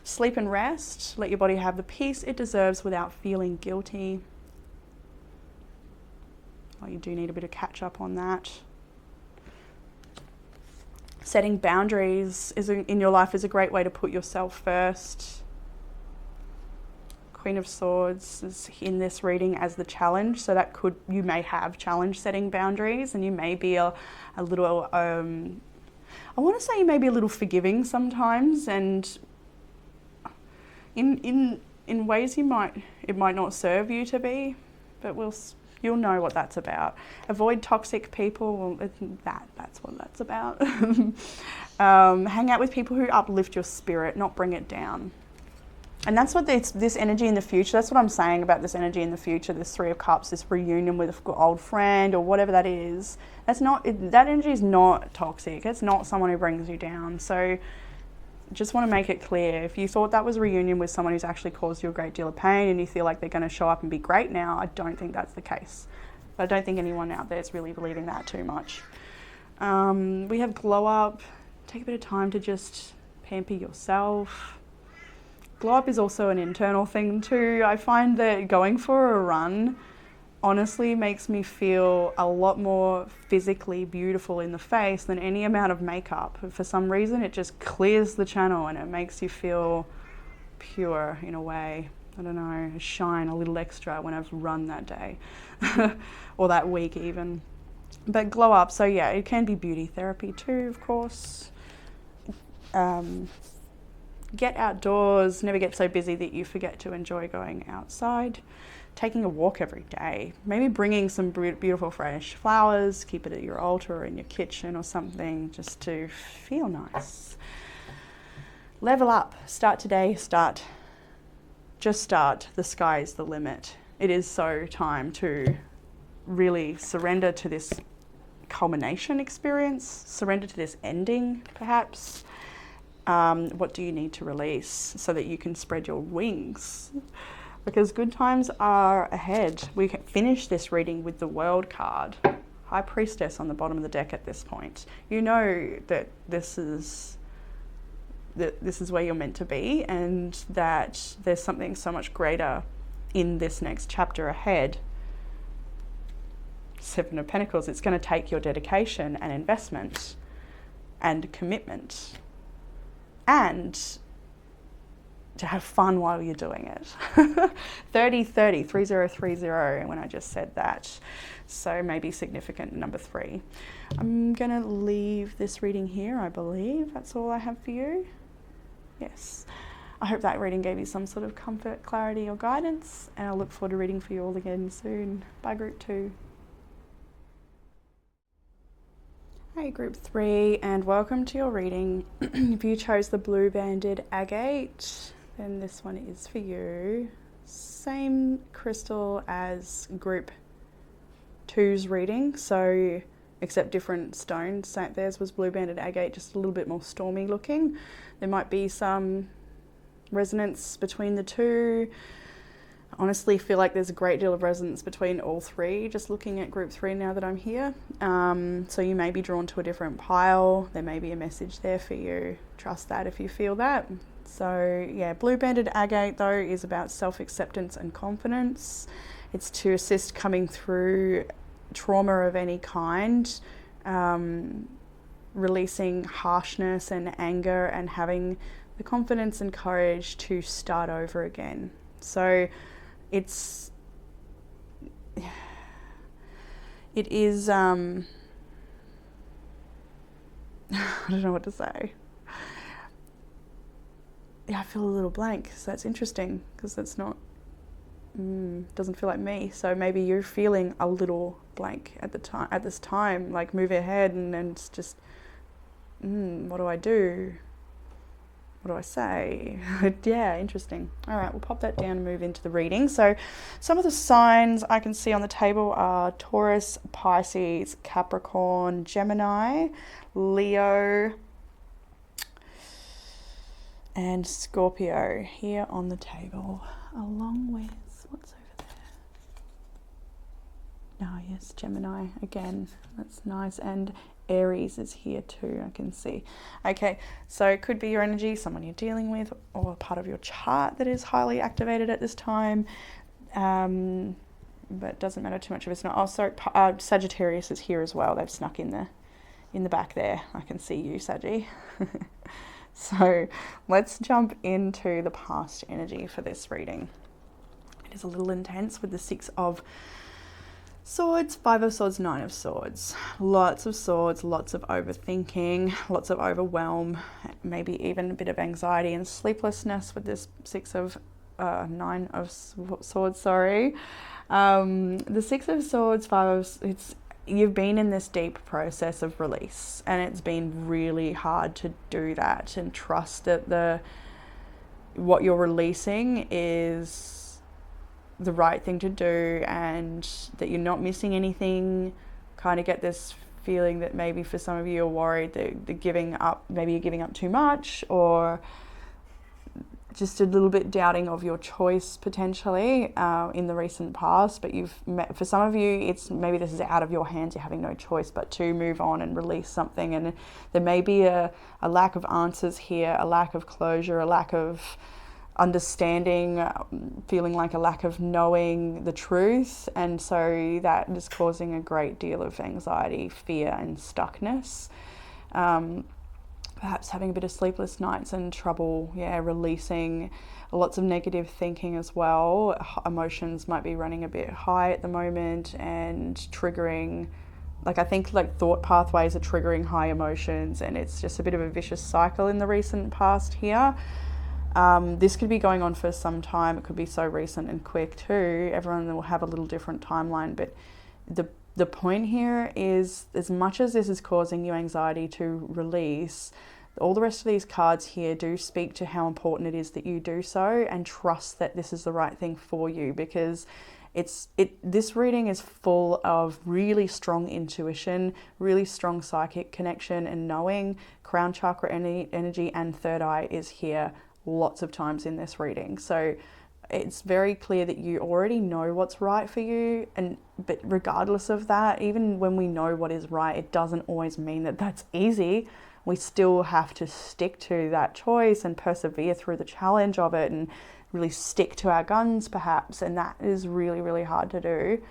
Sleep and rest. Let your body have the peace it deserves without feeling guilty. Oh, you do need a bit of catch up on that. Setting boundaries in your life is a great way to put yourself first. Queen of Swords is in this reading as the challenge, so that you may have challenge setting boundaries, and you may be a little, I want to say you may be a little forgiving sometimes, and in ways it might not serve you to be, but you'll know what that's about. Avoid toxic people. Well, that's what that's about. Hang out with people who uplift your spirit, not bring it down. And that's what this energy in the future, that's what I'm saying about this energy in the future, this 3 of Cups, this reunion with an old friend or whatever that is. That energy is not toxic. It's not someone who brings you down. So just want to make it clear, if you thought that was a reunion with someone who's actually caused you a great deal of pain and you feel like they're going to show up and be great now, I don't think that's the case. But I don't think anyone out there is really believing that too much. We have glow up. Take a bit of time to just pamper yourself. Glow up is also an internal thing too. I find that going for a run honestly makes me feel a lot more physically beautiful in the face than any amount of makeup. For some reason, it just clears the channel and it makes you feel pure in a way. I don't know, shine a little extra when I've run that day or that week even. But glow up, so yeah, it can be beauty therapy too, of course. Get outdoors, never get so busy that you forget to enjoy going outside. Taking a walk every day, maybe bringing some beautiful fresh flowers, keep it at your altar or in your kitchen or something, just to feel nice. Level up, start today, just start, the sky is the limit. It is so time to really surrender to this culmination experience, surrender to this ending perhaps. What do you need to release so that you can spread your wings? Because good times are ahead. We can finish this reading with the World card. High Priestess on the bottom of the deck at this point. You know that this is where you're meant to be, and that there's something so much greater in this next chapter ahead. 7 of Pentacles, it's going to take your dedication and investment and commitment, and to have fun while you're doing it. 3030, 3030 when I just said that. So maybe significant number 3. I'm going to leave this reading here, I believe. That's all I have for you. Yes. I hope that reading gave you some sort of comfort, clarity or guidance, and I look forward to reading for you all again soon. Bye, Group 2. Hey, Group 3, and welcome to your reading. If you chose the blue banded agate, then this one is for you. Same crystal as Group 2's reading, so except different stones. So theirs was blue banded agate, just a little bit more stormy looking. There might be some resonance between the two. I honestly feel like there's a great deal of resonance between all 3, just looking at Group 3 now that I'm here. So you may be drawn to a different pile. There may be a message there for you. Trust that if you feel that. So yeah, blue banded agate though is about self-acceptance and confidence. It's to assist coming through trauma of any kind, releasing harshness and anger and having the confidence and courage to start over again. So it is, I don't know what to say. yeah, I feel a little blank. So that's interesting, because that's not, doesn't feel like me. So maybe you're feeling a little blank at this time, like move ahead, and it's just, what do I do? What do I say? Yeah, interesting. All right, we'll pop that down and move into the reading. So some of the signs I can see on the table are Taurus, Pisces, Capricorn, Gemini, Leo, and Scorpio here on the table, along with, what's over there? Oh yes, Gemini again, that's nice. And Aries is here too, I can see. Okay, so it could be your energy, someone you're dealing with, or a part of your chart that is highly activated at this time. But it doesn't matter too much if it's not. Oh, sorry, Sagittarius is here as well. They've snuck in the back there. I can see you, Saggy. So let's jump into the past energy for this reading. It is a little intense with the Six of Swords, Five of Swords, Nine of Swords. Lots of swords, lots of overthinking, lots of overwhelm, maybe even a bit of anxiety and sleeplessness with this Nine of Swords, sorry. The Six of Swords, you've been in this deep process of release, and it's been really hard to do that and trust that what you're releasing is the right thing to do, and that you're not missing anything. Kind of get this feeling that maybe for some of you you're worried that you're giving up too much, or just a little bit doubting of your choice potentially in the recent past. But for some of you, it's maybe this is out of your hands, you're having no choice but to move on and release something, and there may be a lack of answers here, a lack of closure, a lack of understanding, feeling like a lack of knowing the truth, and so that is causing a great deal of anxiety, fear and stuckness. Perhaps having a bit of sleepless nights and trouble, releasing, lots of negative thinking as well. Emotions might be running a bit high at the moment and triggering, I think thought pathways are triggering high emotions, and it's just a bit of a vicious cycle in the recent past here. This could be going on for some time. It could be so recent and quick too. Everyone will have a little different timeline, but the point here is, as much as this is causing you anxiety to release, all the rest of these cards here do speak to how important it is that you do so and trust that this is the right thing for you, because this reading is full of really strong intuition, really strong psychic connection and knowing. Crown chakra energy and third eye is here lots of times in this reading. So it's very clear that you already know what's right for you, but regardless of that, even when we know what is right, it doesn't always mean that that's easy. We still have to stick to that choice and persevere through the challenge of it and really stick to our guns perhaps, and that is really, really hard to do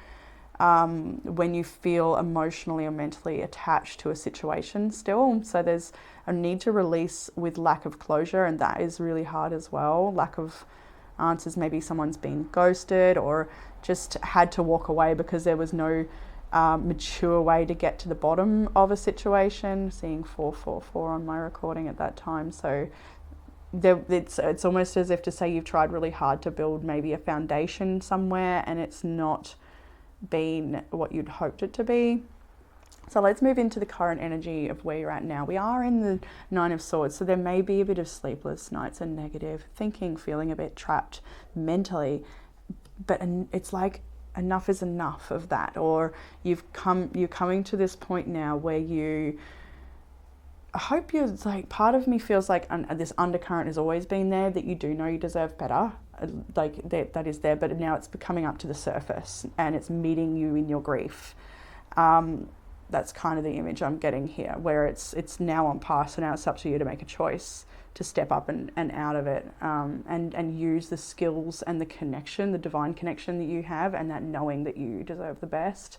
when you feel emotionally or mentally attached to a situation still. So there's a need to release with lack of closure, and that is really hard as well. Lack of answers, maybe someone's been ghosted or just had to walk away because there was no mature way to get to the bottom of a situation. Seeing 444 on my recording at that time. So it's almost as if to say you've tried really hard to build maybe a foundation somewhere and it's not been what you'd hoped it to be. So let's move into the current energy of where you're at now. We are in the Nine of Swords, so there may be a bit of sleepless nights and negative thinking, feeling a bit trapped mentally, but it's like enough is enough of that, or you're coming to this point now where I hope you're part of me feels like this undercurrent has always been there, that you do know you deserve better, that is there, but now it's coming up to the surface and it's meeting you in your grief. That's kind of the image I'm getting here, where it's now on past, so now it's up to you to make a choice to step up and out of it, and use the skills and the connection, the divine connection that you have, and that knowing that you deserve the best.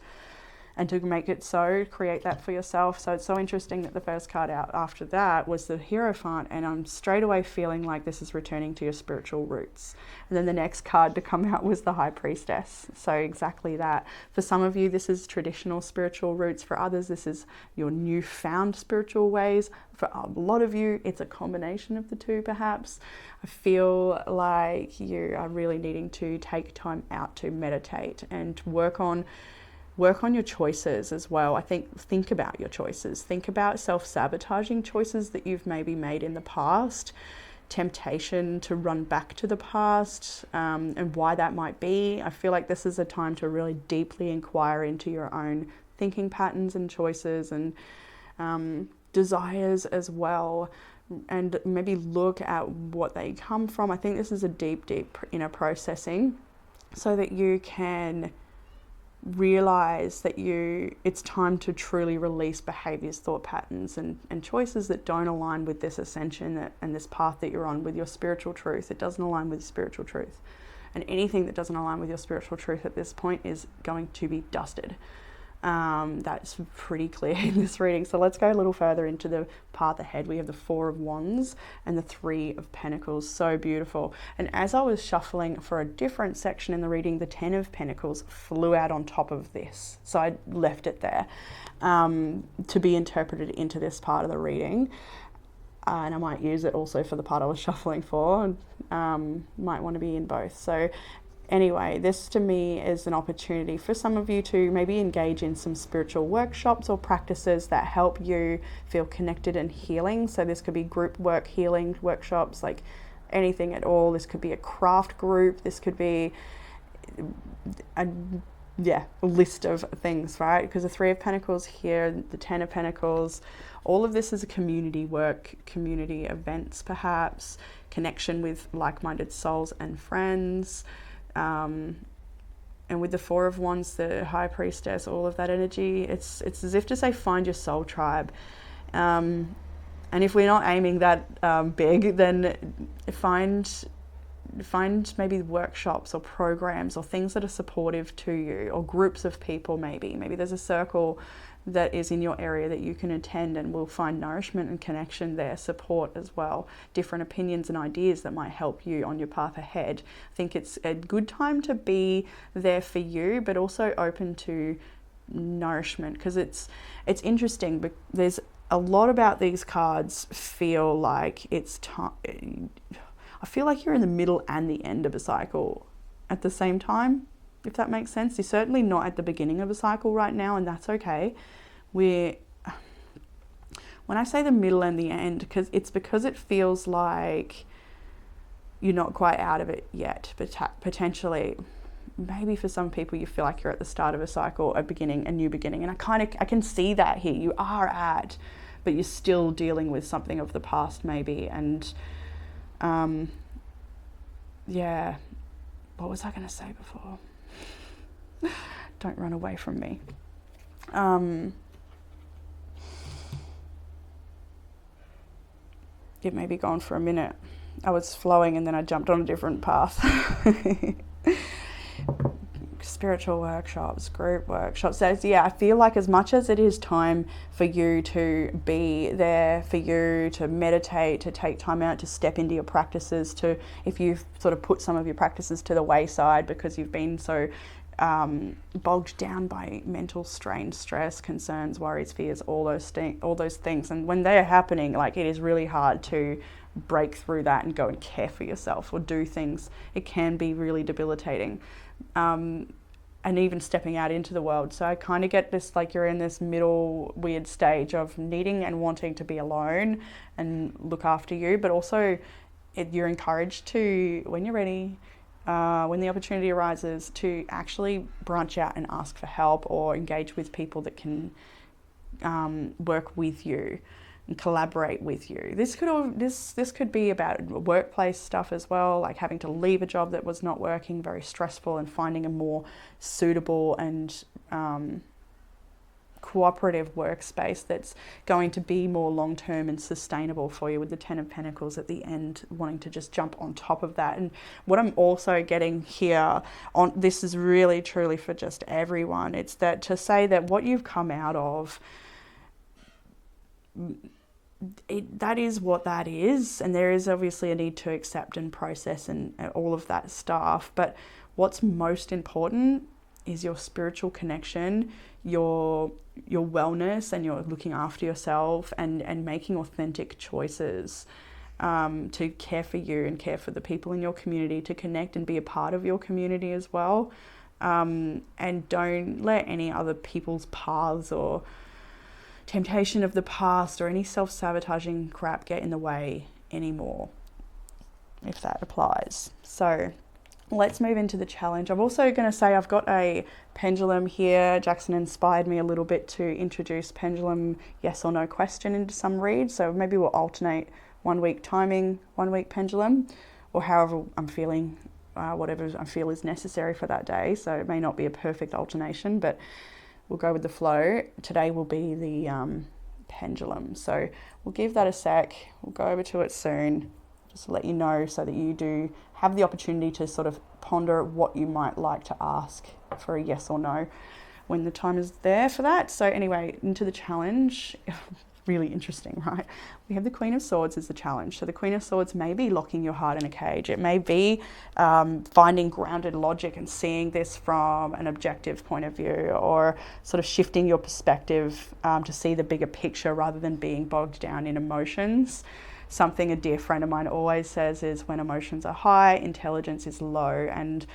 and to make it so, create that for yourself. So it's so interesting that the first card out after that was the Hierophant, and I'm straight away feeling like this is returning to your spiritual roots. And then the next card to come out was the High Priestess. So exactly that. For some of you, this is traditional spiritual roots. For others, this is your newfound spiritual ways. For a lot of you, it's a combination of the two, perhaps. I feel like you are really needing to take time out to meditate and work on your choices as well. I think about your choices. Think about self-sabotaging choices that you've maybe made in the past, temptation to run back to the past, and why that might be. I feel like this is a time to really deeply inquire into your own thinking patterns and choices and desires as well, and maybe look at what they come from. I think this is a deep inner processing so that you can realize that it's time to truly release behaviors, thought patterns, and choices that don't align with this ascension and this path that you're on with your spiritual truth. It doesn't align with spiritual truth. And anything that doesn't align with your spiritual truth at this point is going to be dusted. That's pretty clear in this reading. So let's go a little further into the path ahead. We have the Four of Wands and the Three of Pentacles. So beautiful. And as I was shuffling for a different section in the reading, the Ten of Pentacles flew out on top of this. So I left it there to be interpreted into this part of the reading. And I might use it also for the part I was shuffling for. Might want to be in both. So anyway, this to me is an opportunity for some of you to maybe engage in some spiritual workshops or practices that help you feel connected and healing. So this could be group work, healing workshops, like anything at all. This could be a craft group. This could be a list of things, right? Because the Three of Pentacles here, the Ten of Pentacles, all of this is a community work, community events perhaps, connection with like-minded souls and friends. And with the Four of Wands, the High Priestess, all of that energy, it's as if to say, find your soul tribe. And if we're not aiming that big, then find maybe workshops or programs or things that are supportive to you, or groups of people maybe. Maybe there's a circle that is in your area that you can attend and will find nourishment and connection there, support as well, different opinions and ideas that might help you on your path ahead. I think it's a good time to be there for you, but also open to nourishment, because it's interesting, but there's a lot about these cards feel like it's time. I feel like you're in the middle and the end of a cycle at the same time, if that makes sense. You're certainly not at the beginning of a cycle right now, and that's okay. When I say the middle and the end, because it feels like you're not quite out of it yet, but potentially, maybe for some people you feel like you're at the start of a cycle, a new beginning, and I can see that here. You are but you're still dealing with something of the past maybe, and what was I going to say before? Don't run away from me. It may be gone for a minute. I was flowing and then I jumped on a different path. Spiritual workshops, group workshops. So yeah, I feel like as much as it is time for you to be there, for you to meditate, to take time out to step into your practices, to, if you've sort of put some of your practices to the wayside because you've been so bogged down by mental strain, stress, concerns, worries, fears, all those things. And when they are happening, like, it is really hard to break through that and go and care for yourself or do things. It can be really debilitating. And even stepping out into the world. So I kind of get this, like, you're in this middle weird stage of needing and wanting to be alone and look after you, but also you're encouraged to, when you're ready, when the opportunity arises, to actually branch out and ask for help or engage with people that can work with you and collaborate with you. This could be about workplace stuff as well, like having to leave a job that was not working, very stressful, and finding a more suitable and cooperative workspace that's going to be more long-term and sustainable for you, with the Ten of Pentacles at the end wanting to just jump on top of that. And what I'm also getting here on this is really truly for just everyone. It's that to say that what you've come out of, that is what that is, and there is obviously a need to accept and process and all of that stuff, but what's most important is your spiritual connection, your wellness, and your looking after yourself and making authentic choices to care for you and care for the people in your community, to connect and be a part of your community as well, and don't let any other people's paths or temptation of the past or any self-sabotaging crap get in the way anymore, if that applies. So let's move into the challenge. I'm also going to say I've got a pendulum here. Jackson inspired me a little bit to introduce pendulum yes or no question into some reads. So maybe we'll alternate 1 week timing, 1 week pendulum, or however I'm feeling, whatever I feel is necessary for that day. So it may not be a perfect alternation, but we'll go with the flow. Today will be the pendulum. So we'll give that a sec. We'll go over to it soon. Just to let you know so that you do have the opportunity to sort of ponder what you might like to ask for a yes or no when the time is there for that. So anyway, into the challenge. Really interesting, right? We have the Queen of Swords as the challenge. So the Queen of Swords may be locking your heart in a cage. It may be finding grounded logic and seeing this from an objective point of view, or sort of shifting your perspective to see the bigger picture rather than being bogged down in emotions. Something a dear friend of mine always says is when emotions are high, intelligence is low. And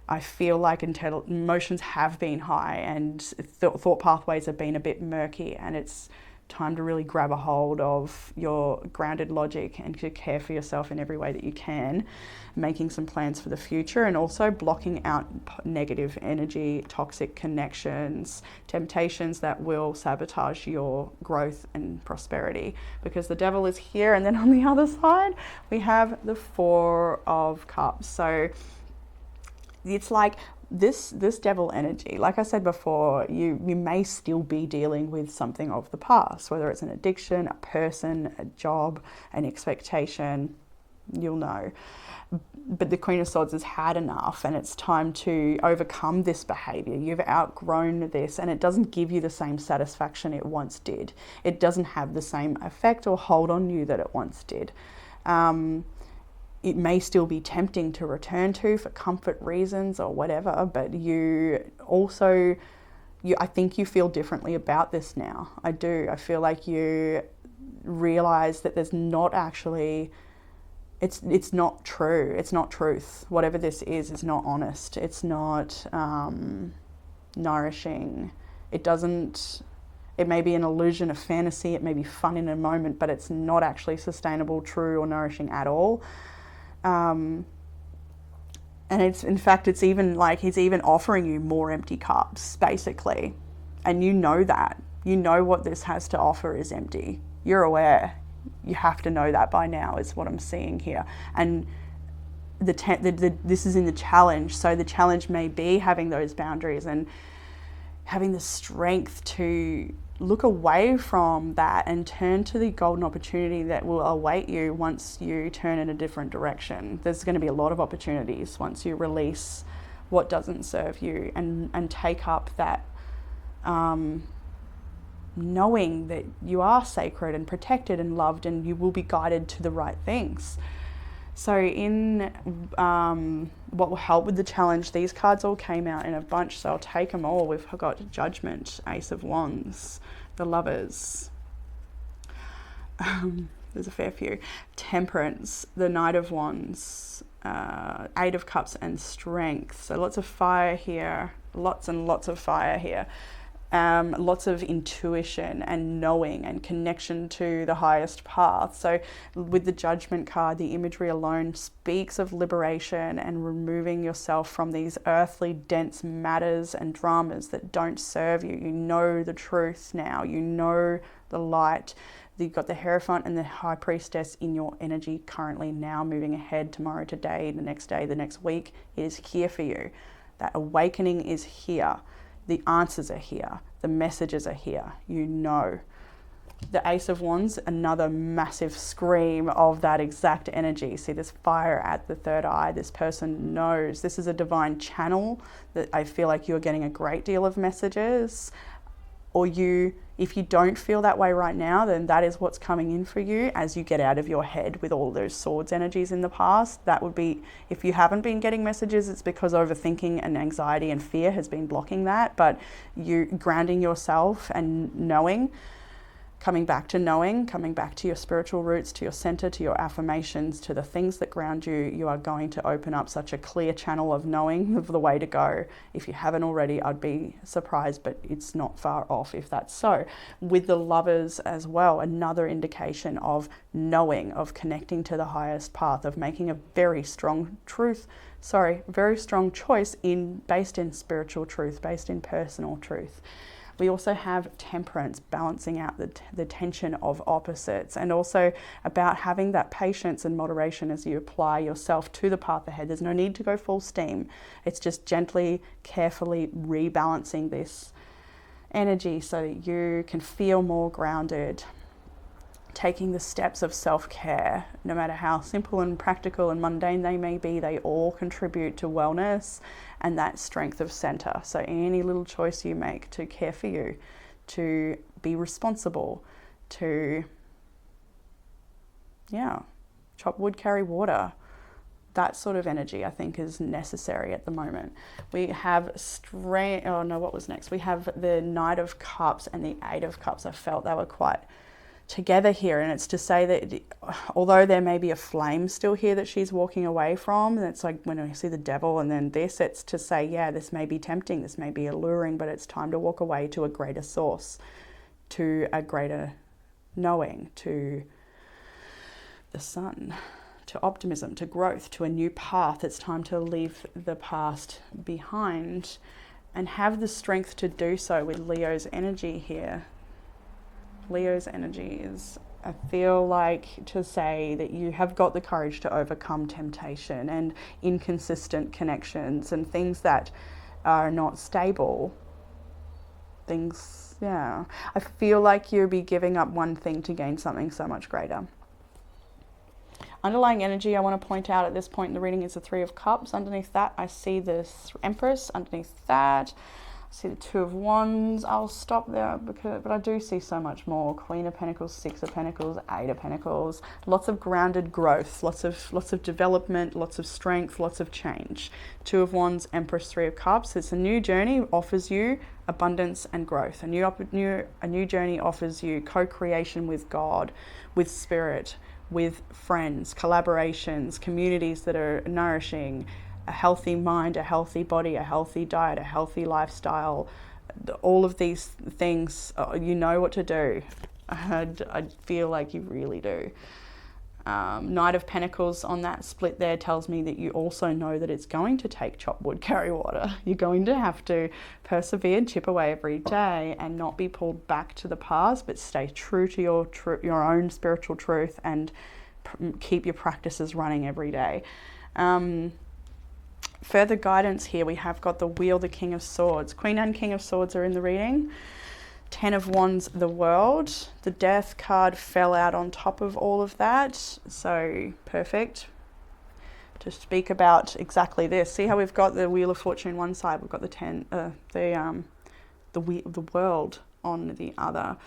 I feel like emotions have been high and thought pathways have been a bit murky, and it's time to really grab a hold of your grounded logic and to care for yourself in every way that you can, making some plans for the future, and also blocking out negative energy, toxic connections, temptations that will sabotage your growth and prosperity, because the devil is here. And then on the other side we have the Four of Cups. So it's like this devil energy, like I said before, you may still be dealing with something of the past, whether it's an addiction, a person, a job, an expectation, you'll know. But the Queen of Swords has had enough, and it's time to overcome this behavior. You've outgrown this, and it doesn't give you the same satisfaction it once did. It doesn't have the same effect or hold on you that it once did. It may still be tempting to return to for comfort reasons or whatever, but I think you feel differently about this now. I do. I feel like you realize that there's not actually, it's not true. It's not truth. Whatever this is not honest. It's not nourishing. It may be an illusion, a fantasy. It may be fun in a moment, but it's not actually sustainable, true, or nourishing at all. And it's even like he's even offering you more empty cups, basically. And you know that. You know what this has to offer is empty. You're aware. You have to know that by now, is what I'm seeing here. And this is in the challenge. So the challenge may be having those boundaries and having the strength to look away from that and turn to the golden opportunity that will await you once you turn in a different direction. There's going to be a lot of opportunities once you release what doesn't serve you and take up that knowing that you are sacred and protected and loved, and you will be guided to the right things. So in what will help with the challenge, these cards all came out in a bunch, so I'll take them all. We've got Judgment, Ace of Wands, the Lovers. There's a fair few. Temperance, the Knight of Wands, Eight of Cups, and Strength. So lots of fire here, lots and lots of fire here. Lots of intuition and knowing and connection to the highest path. So with the Judgment card, the imagery alone speaks of liberation and removing yourself from these earthly dense matters and dramas that don't serve you. You know the truth now. You know the light. You've got the Hierophant and the High Priestess in your energy currently now, moving ahead tomorrow, today, the next week. It is here for you. That awakening is here. The answers are here. The messages are here. You know. The Ace of Wands, another massive scream of that exact energy. See this fire at the third eye. This person knows. This is a divine channel that I feel like you're getting a great deal of messages. Or if you don't feel that way right now, then that is what's coming in for you as you get out of your head with all those swords energies in the past. That would be, if you haven't been getting messages, it's because overthinking and anxiety and fear has been blocking that. But you grounding yourself and knowing, coming back to knowing, coming back to your spiritual roots, to your center, to your affirmations, to the things that ground you, you are going to open up such a clear channel of knowing of the way to go. If you haven't already, I'd be surprised, but it's not far off if that's so. With the Lovers as well, another indication of knowing, of connecting to the highest path, of making a very strong very strong choice based in spiritual truth, based in personal truth. We also have Temperance, balancing out the tension of opposites, and also about having that patience and moderation as you apply yourself to the path ahead. There's no need to go full steam. It's just gently, carefully rebalancing this energy so that you can feel more grounded. Taking the steps of self-care, no matter how simple and practical and mundane they may be, they all contribute to wellness and that strength of center. So any little choice you make to care for you, to be responsible, to, chop wood, carry water, that sort of energy I think is necessary at the moment. We have what was next? We have the Knight of Cups and the Eight of Cups. I felt they were quite together here, and it's to say that although there may be a flame still here that she's walking away from, and it's like when I see the devil and then this, it's to say, this may be tempting, this may be alluring, but it's time to walk away to a greater source, to a greater knowing, to the sun, to optimism, to growth, to a new path. It's time to leave the past behind and have the strength to do so with Leo's energy here. Leo's energy is, I feel like, to say that you have got the courage to overcome temptation and inconsistent connections and things that are not stable. I feel like you'll be giving up one thing to gain something so much greater. Underlying energy I want to point out at this point in the reading is the Three of Cups. Underneath that, I see this Empress. Underneath that, see the Two of Wands. I'll stop there but I do see so much more. Queen of Pentacles, Six of Pentacles, Eight of Pentacles. Lots of grounded growth, lots of development, lots of strength, lots of change. Two of Wands, Empress, Three of Cups. It's a new journey, offers you abundance and growth. A new journey offers you co-creation with God, with spirit, with friends, collaborations, communities that are nourishing, a healthy mind, a healthy body, a healthy diet, a healthy lifestyle. All of these things, you know what to do. I feel like you really do. Knight of Pentacles on that split there tells me that you also know that it's going to take chop wood, carry water. You're going to have to persevere, chip away every day and not be pulled back to the past, but stay true to your own spiritual truth and keep your practices running every day. Further guidance here, we have got the Wheel, the King of Swords. Queen and King of Swords are in the reading. Ten of Wands, the World. The Death card fell out on top of all of that. So perfect to speak about exactly this. See how we've got the Wheel of Fortune one side, we've got the World on the other.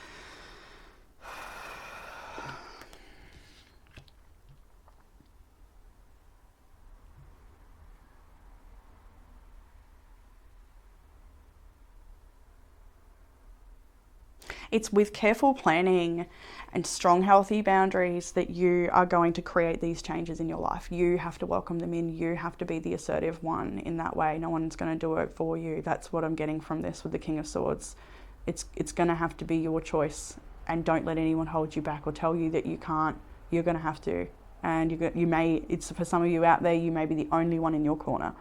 It's with careful planning and strong, healthy boundaries that you are going to create these changes in your life. You have to welcome them in. You have to be the assertive one in that way. No one's going to do it for you. That's what I'm getting from this with the King of Swords. It's going to have to be your choice, and don't let anyone hold you back or tell you that you can't. You're going to have to. And it's for some of you out there, you may be the only one in your corner,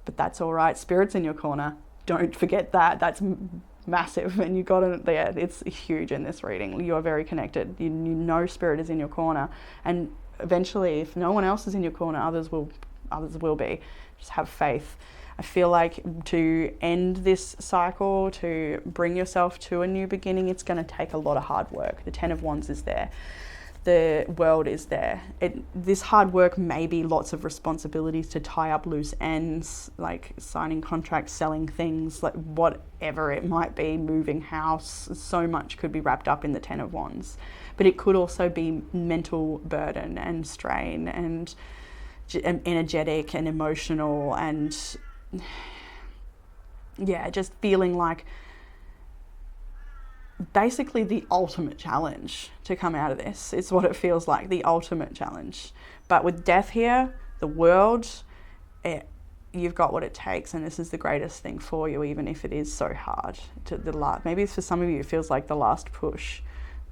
but that's all right. Spirit's in your corner. Don't forget that. That's massive, and you got it there. It's huge in this reading. You are very connected. You know spirit is in your corner, and eventually, if no one else is in your corner, others will be. Just have faith. I feel like to end this cycle, to bring yourself to a new beginning, it's going to take a lot of hard work. The Ten of Wands is there. The World is there. This hard work may be lots of responsibilities to tie up loose ends, like signing contracts, selling things, like whatever it might be, moving house. So much could be wrapped up in the Ten of Wands. But it could also be mental burden and strain and energetic and emotional, and yeah, just feeling like basically the ultimate challenge to come out of this. It's what it feels like, the ultimate challenge. But with Death here, the World, you've got what it takes, and this is the greatest thing for you, even if it is so hard. Maybe for some of you it feels like the last push,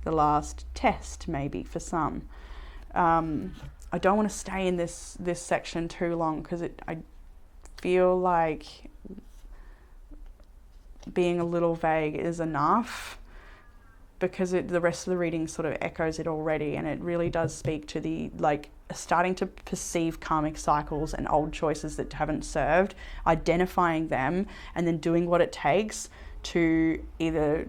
the last test, maybe for some. I don't want to stay in this section too long, because I feel like being a little vague is enough, because the rest of the reading sort of echoes it already, and it really does speak to the starting to perceive karmic cycles and old choices that haven't served, identifying them, and then doing what it takes to either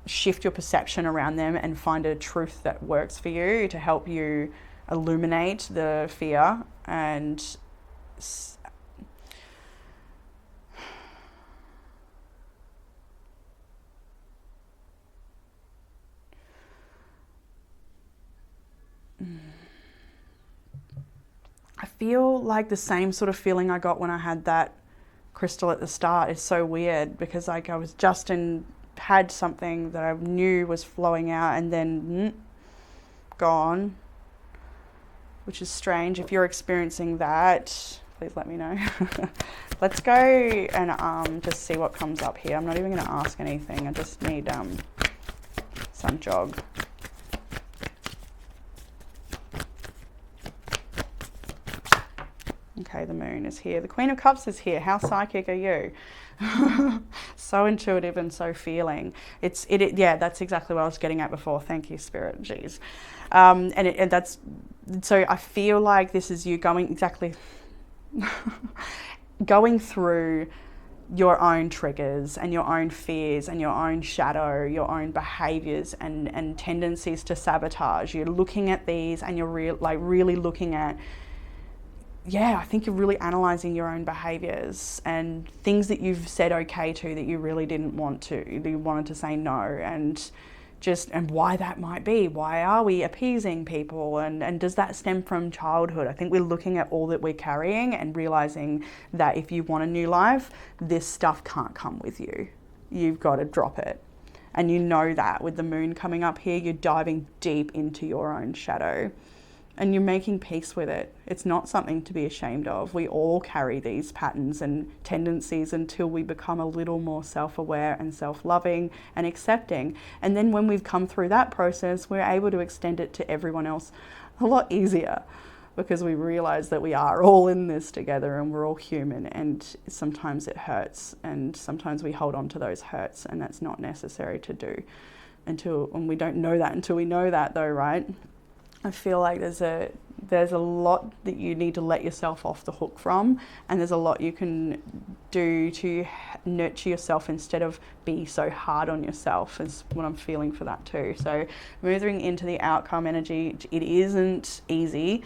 shift your perception around them and find a truth that works for you to help you illuminate the fear and I feel like the same sort of feeling I got when I had that crystal at the start. Is so weird, because like I was just had something that I knew was flowing out, and then gone, which is strange. If you're experiencing that, please let me know. Let's go and just see what comes up here. I'm not even going to ask anything. I just need some jog. Okay, the Moon is here. The Queen of Cups is here. How psychic are you? So intuitive and so feeling. Yeah, that's exactly what I was getting at before. Thank you, Spirit. Jeez. And that's, so I feel like this is you going through your own triggers and your own fears and your own shadow, your own behaviors and tendencies to sabotage. You're looking at these, and you're really looking at, yeah, I think you're really analysing your own behaviours and things that you've said okay to that you really didn't want to. You wanted to say no, and why that might be. Why are we appeasing people? And does that stem from childhood? I think we're looking at all that we're carrying and realising that if you want a new life, this stuff can't come with you. You've got to drop it. And you know that with the Moon coming up here, you're diving deep into your own shadow. And you're making peace with it. It's not something to be ashamed of. We all carry these patterns and tendencies until we become a little more self-aware and self-loving and accepting. And then when we've come through that process, we're able to extend it to everyone else a lot easier, because we realize that we are all in this together and we're all human, and sometimes it hurts, and sometimes we hold on to those hurts, and that's not necessary to do and we don't know that until we know that, though, right? I feel like there's a lot that you need to let yourself off the hook from, and there's a lot you can do to nurture yourself instead of be so hard on yourself, is what I'm feeling for that too. So moving into the outcome energy, it isn't easy.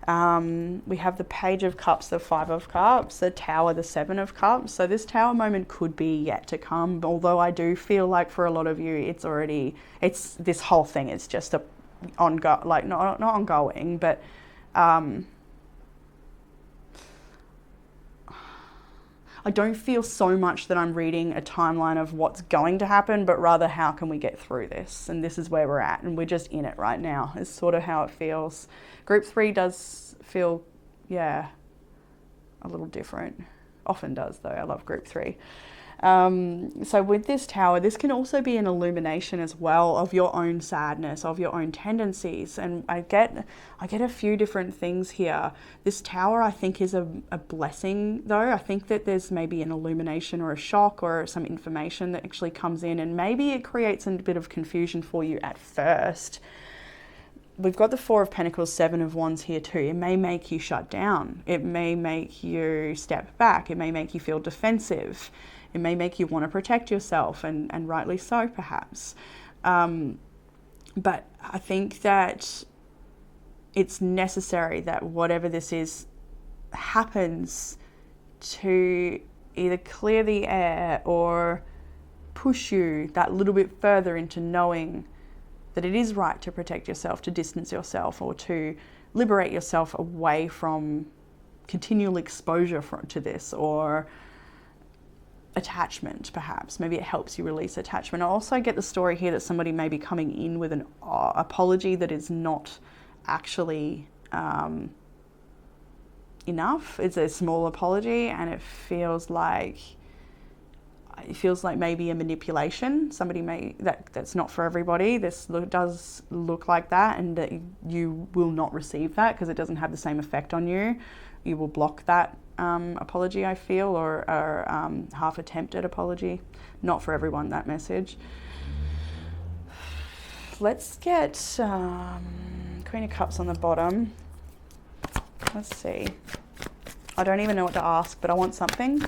We have the Page of Cups, the Five of Cups, the Tower, the Seven of Cups. So this Tower moment could be yet to come, although I do feel like for a lot of you it's this whole thing is just a not ongoing, but I don't feel so much that I'm reading a timeline of what's going to happen, but rather how can we get through this, and this is where we're at, and we're just in it right now. It's sort of how it feels. Group 3 does feel, yeah, a little different. Often does, though. I love Group 3. So with this Tower, this can also be an illumination as well of your own sadness, of your own tendencies. And I get a few different things here. This Tower, I think, is a blessing, though. I think that there's maybe an illumination or a shock or some information that actually comes in, and maybe it creates a bit of confusion for you at first. we've got the Four of Pentacles, Seven of Wands here too. It may make you shut down. It may make you step back. It may make you feel defensive. It may make you want to protect yourself, and rightly so, perhaps. But I think that it's necessary that whatever this is happens to either clear the air or push you that little bit further into knowing that it is right to protect yourself, to distance yourself, or to liberate yourself away from continual exposure to this, or attachment, perhaps. Maybe it helps you release attachment. I also get the story here that somebody may be coming in with an apology that is not actually enough. It's a small apology, and it feels like maybe a manipulation. Somebody may, that's not for everybody. This does look like that, and that you will not receive that because it doesn't have the same effect on you. You will block that apology, I feel, or half attempted apology. Not for everyone, that message. Let's get Queen of Cups on the bottom. Let's see. I don't even know what to ask, but I want something.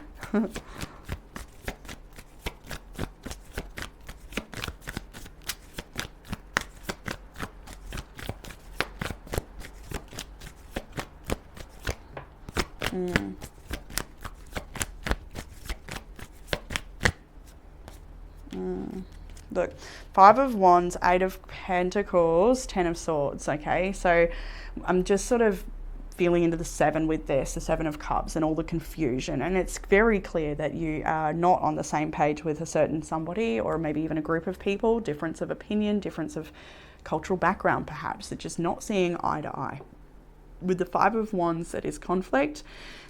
Look, Five of Wands, Eight of Pentacles, Ten of Swords, okay? So I'm just sort of feeling into the Seven with this, the Seven of Cups and all the confusion. And it's very clear that you are not on the same page with a certain somebody, or maybe even a group of people, difference of opinion, difference of cultural background perhaps, that just not seeing eye to eye. With the Five of Wands, that is conflict.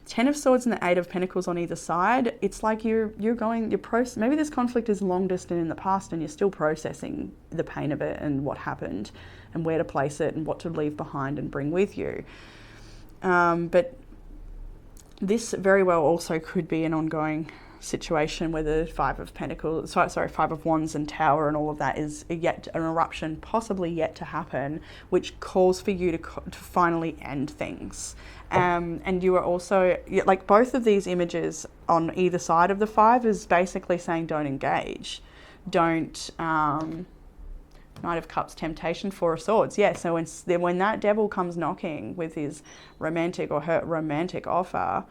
Ten of Swords and the Eight of Pentacles on either side, it's like maybe this conflict is long distant in the past and you're still processing the pain of it and what happened and where to place it and what to leave behind and bring with you. But this very well also could be an ongoing situation where the Five of Wands and Tower and all of that is yet an eruption, possibly yet to happen, which calls for you to finally end things. And you are also, like, both of these images on either side of the Five is basically saying don't engage. Don't, Knight of Cups, Temptation, Four of Swords. Yeah, so when that devil comes knocking with his romantic or her romantic offer,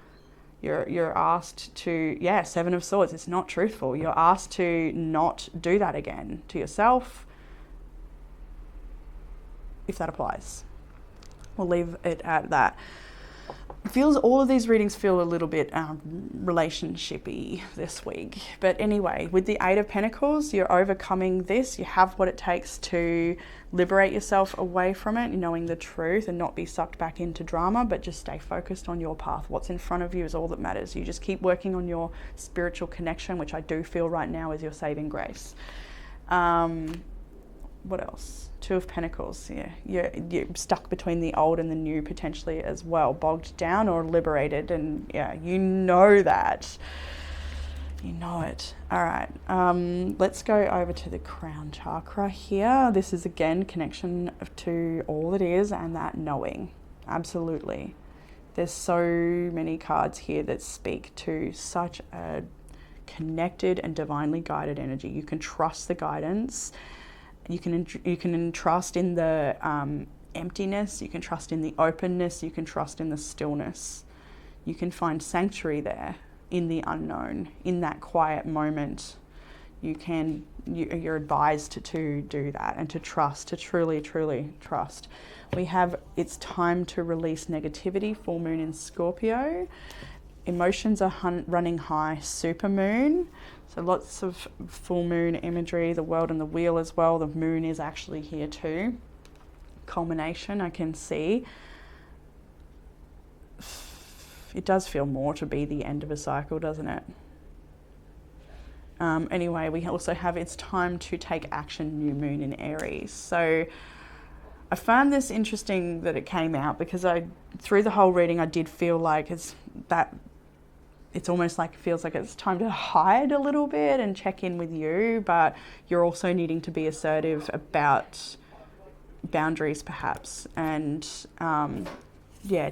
you're asked to, Seven of Swords, it's not truthful. You're asked to not do that again to yourself, if that applies. We'll leave it at that. All of these readings feel a little bit relationshipy this week. But anyway, with the Eight of Pentacles, you're overcoming this. You have what it takes to liberate yourself away from it, knowing the truth and not be sucked back into drama, but just stay focused on your path. What's in front of you is all that matters. You just keep working on your spiritual connection, which I do feel right now is your saving grace. What else? Two of Pentacles, you're stuck between the old and the new potentially as well, bogged down or liberated, and you know that. You know it. All right, let's go over to the crown chakra here. This is again connection to all that is and that knowing. Absolutely. There's so many cards here that speak to such a connected and divinely guided energy. You can trust the guidance. You can trust in the emptiness, you can trust in the openness, you can trust in the stillness. You can find sanctuary there in the unknown, in that quiet moment. You're advised to do that and to trust, to truly, truly trust. We have, it's time to release negativity, full moon in Scorpio. Emotions are running high, super moon. So lots of full moon imagery, the world and the wheel as well. The moon is actually here too. Culmination, I can see. It does feel more to be the end of a cycle, doesn't it? Anyway, we also have it's time to take action, new moon in Aries. So I found this interesting that it came out because through the whole reading, I did feel like it's almost like it feels like it's time to hide a little bit and check in with you, but you're also needing to be assertive about boundaries perhaps. And yeah,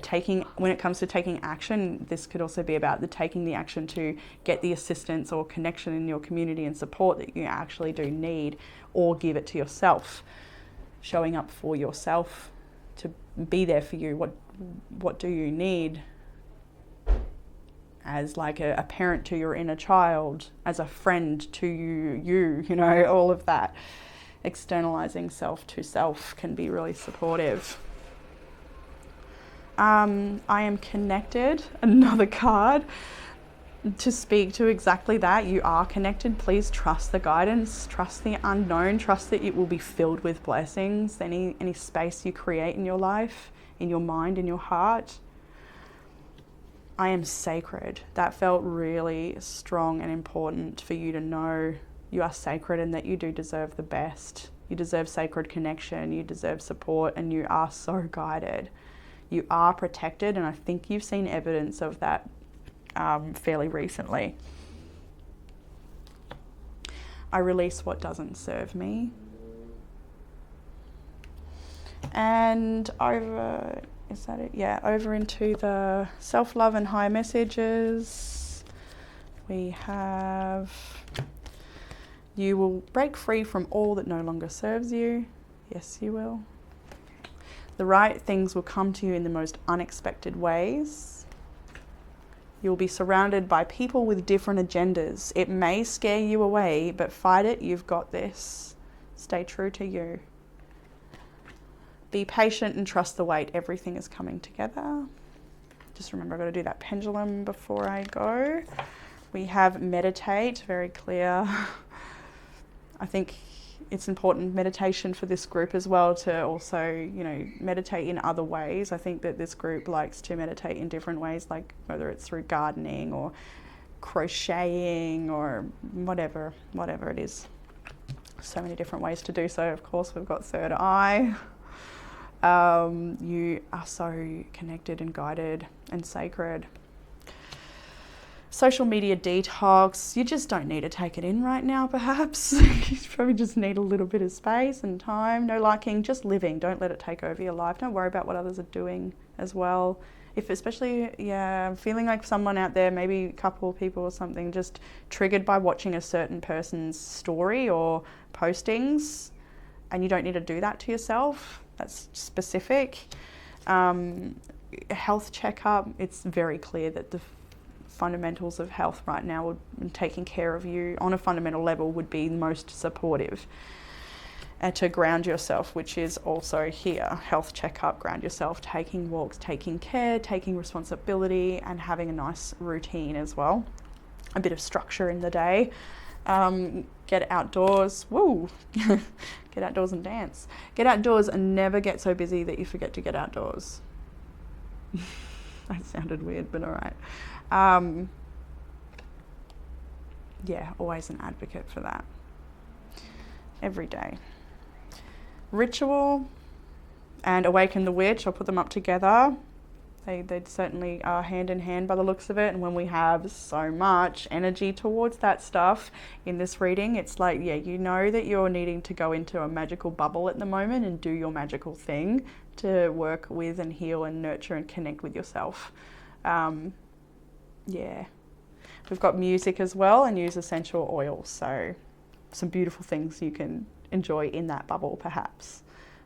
when it comes to taking action, this could also be about taking the action to get the assistance or connection in your community and support that you actually do need, or give it to yourself. Showing up for yourself, to be there for you. What do you need? As like a parent to your inner child, as a friend to you know, all of that. Externalizing self to self can be really supportive. I am connected, another card, to speak to exactly that. You are connected. Please trust the guidance, trust the unknown, trust that it will be filled with blessings. Any space you create in your life, in your mind, in your heart. I am sacred. That felt really strong and important for you to know. You are sacred and that you do deserve the best. You deserve sacred connection, you deserve support, and you are so guided. You are protected, and I think you've seen evidence of that fairly recently. I release what doesn't serve me. And over, is that it? Yeah, over into the self-love and higher messages. We have, you will break free from all that no longer serves you. Yes, you will. The right things will come to you in the most unexpected ways. You'll be surrounded by people with different agendas. It may scare you away, but fight it. You've got this. Stay true to you. Be patient and trust the wait. Everything is coming together. Just remember, I've got to do that pendulum before I go. We have meditate, very clear. I think it's important meditation for this group as well, to also, you know, meditate in other ways. I think that this group likes to meditate in different ways, like whether it's through gardening or crocheting or whatever it is. So many different ways to do so. Of course, we've got third eye. You are so connected and guided and sacred. Social media detox, you just don't need to take it in right now, perhaps. You probably just need a little bit of space and time. No liking, just living. Don't let it take over your life. Don't worry about what others are doing as well. If especially, feeling like someone out there, maybe a couple of people or something, just triggered by watching a certain person's story or postings, and you don't need to do that to yourself. That's specific. Health checkup, it's very clear that the fundamentals of health right now and taking care of you on a fundamental level would be most supportive. And to ground yourself, which is also here. Health checkup, ground yourself, taking walks, taking care, taking responsibility, and having a nice routine as well. A bit of structure in the day. Get outdoors. Woo! Get outdoors and dance. Get outdoors and never get so busy that you forget to get outdoors. That sounded weird, but all right. Always an advocate for that. Every day. Ritual and awaken the witch. I'll put them up together. They certainly are hand in hand by the looks of it. And when we have so much energy towards that stuff in this reading, it's like, you know that you're needing to go into a magical bubble at the moment and do your magical thing to work with and heal and nurture and connect with yourself. We've got music as well, and use essential oils. So some beautiful things you can enjoy in that bubble, perhaps.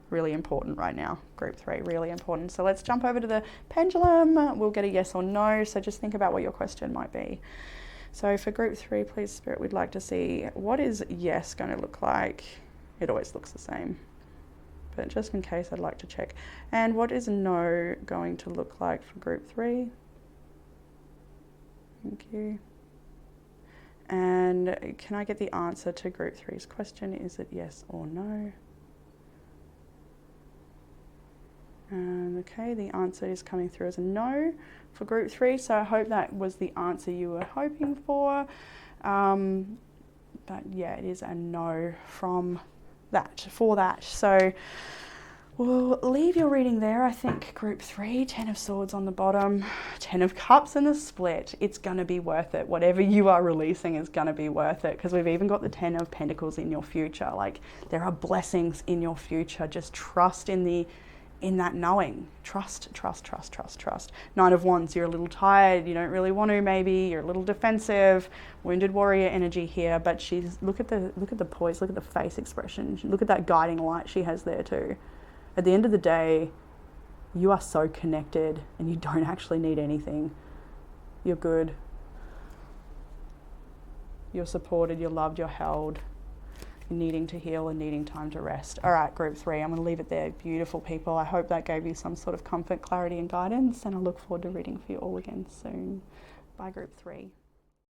Really important right now. Group 3, really important. So let's jump over to the pendulum. We'll get a yes or no. So just think about what your question might be. So for group 3, please, Spirit, we'd like to see, what is yes going to look like? It always looks the same, but just in case, I'd like to check. And what is no going to look like for group 3? Thank you. And can I get the answer to group 3's question? Is it yes or no? Okay, the answer is coming through as a no for group 3. So I hope that was the answer you were hoping for. But yeah, it is a no from that, for that. So We'll leave your reading there. I think group 3, 10 of Swords on the bottom, 10 of Cups in the split. It's going to be worth it. Whatever you are releasing is going to be worth it, because we've even got the 10 of Pentacles in your future. Like, there are blessings in your future. Just trust in that knowing. Trust. 9 of Wands, you're a little tired. You don't really want to, maybe. You're a little defensive. Wounded warrior energy here, but look at the poise, look at the face expression. Look at that guiding light she has there too. At the end of the day, you are so connected and you don't actually need anything. You're good. You're supported, you're loved, you're held. You're needing to heal and needing time to rest. All right, group 3, I'm going to leave it there. Beautiful people. I hope that gave you some sort of comfort, clarity and guidance, and I look forward to reading for you all again soon. Bye, group 3.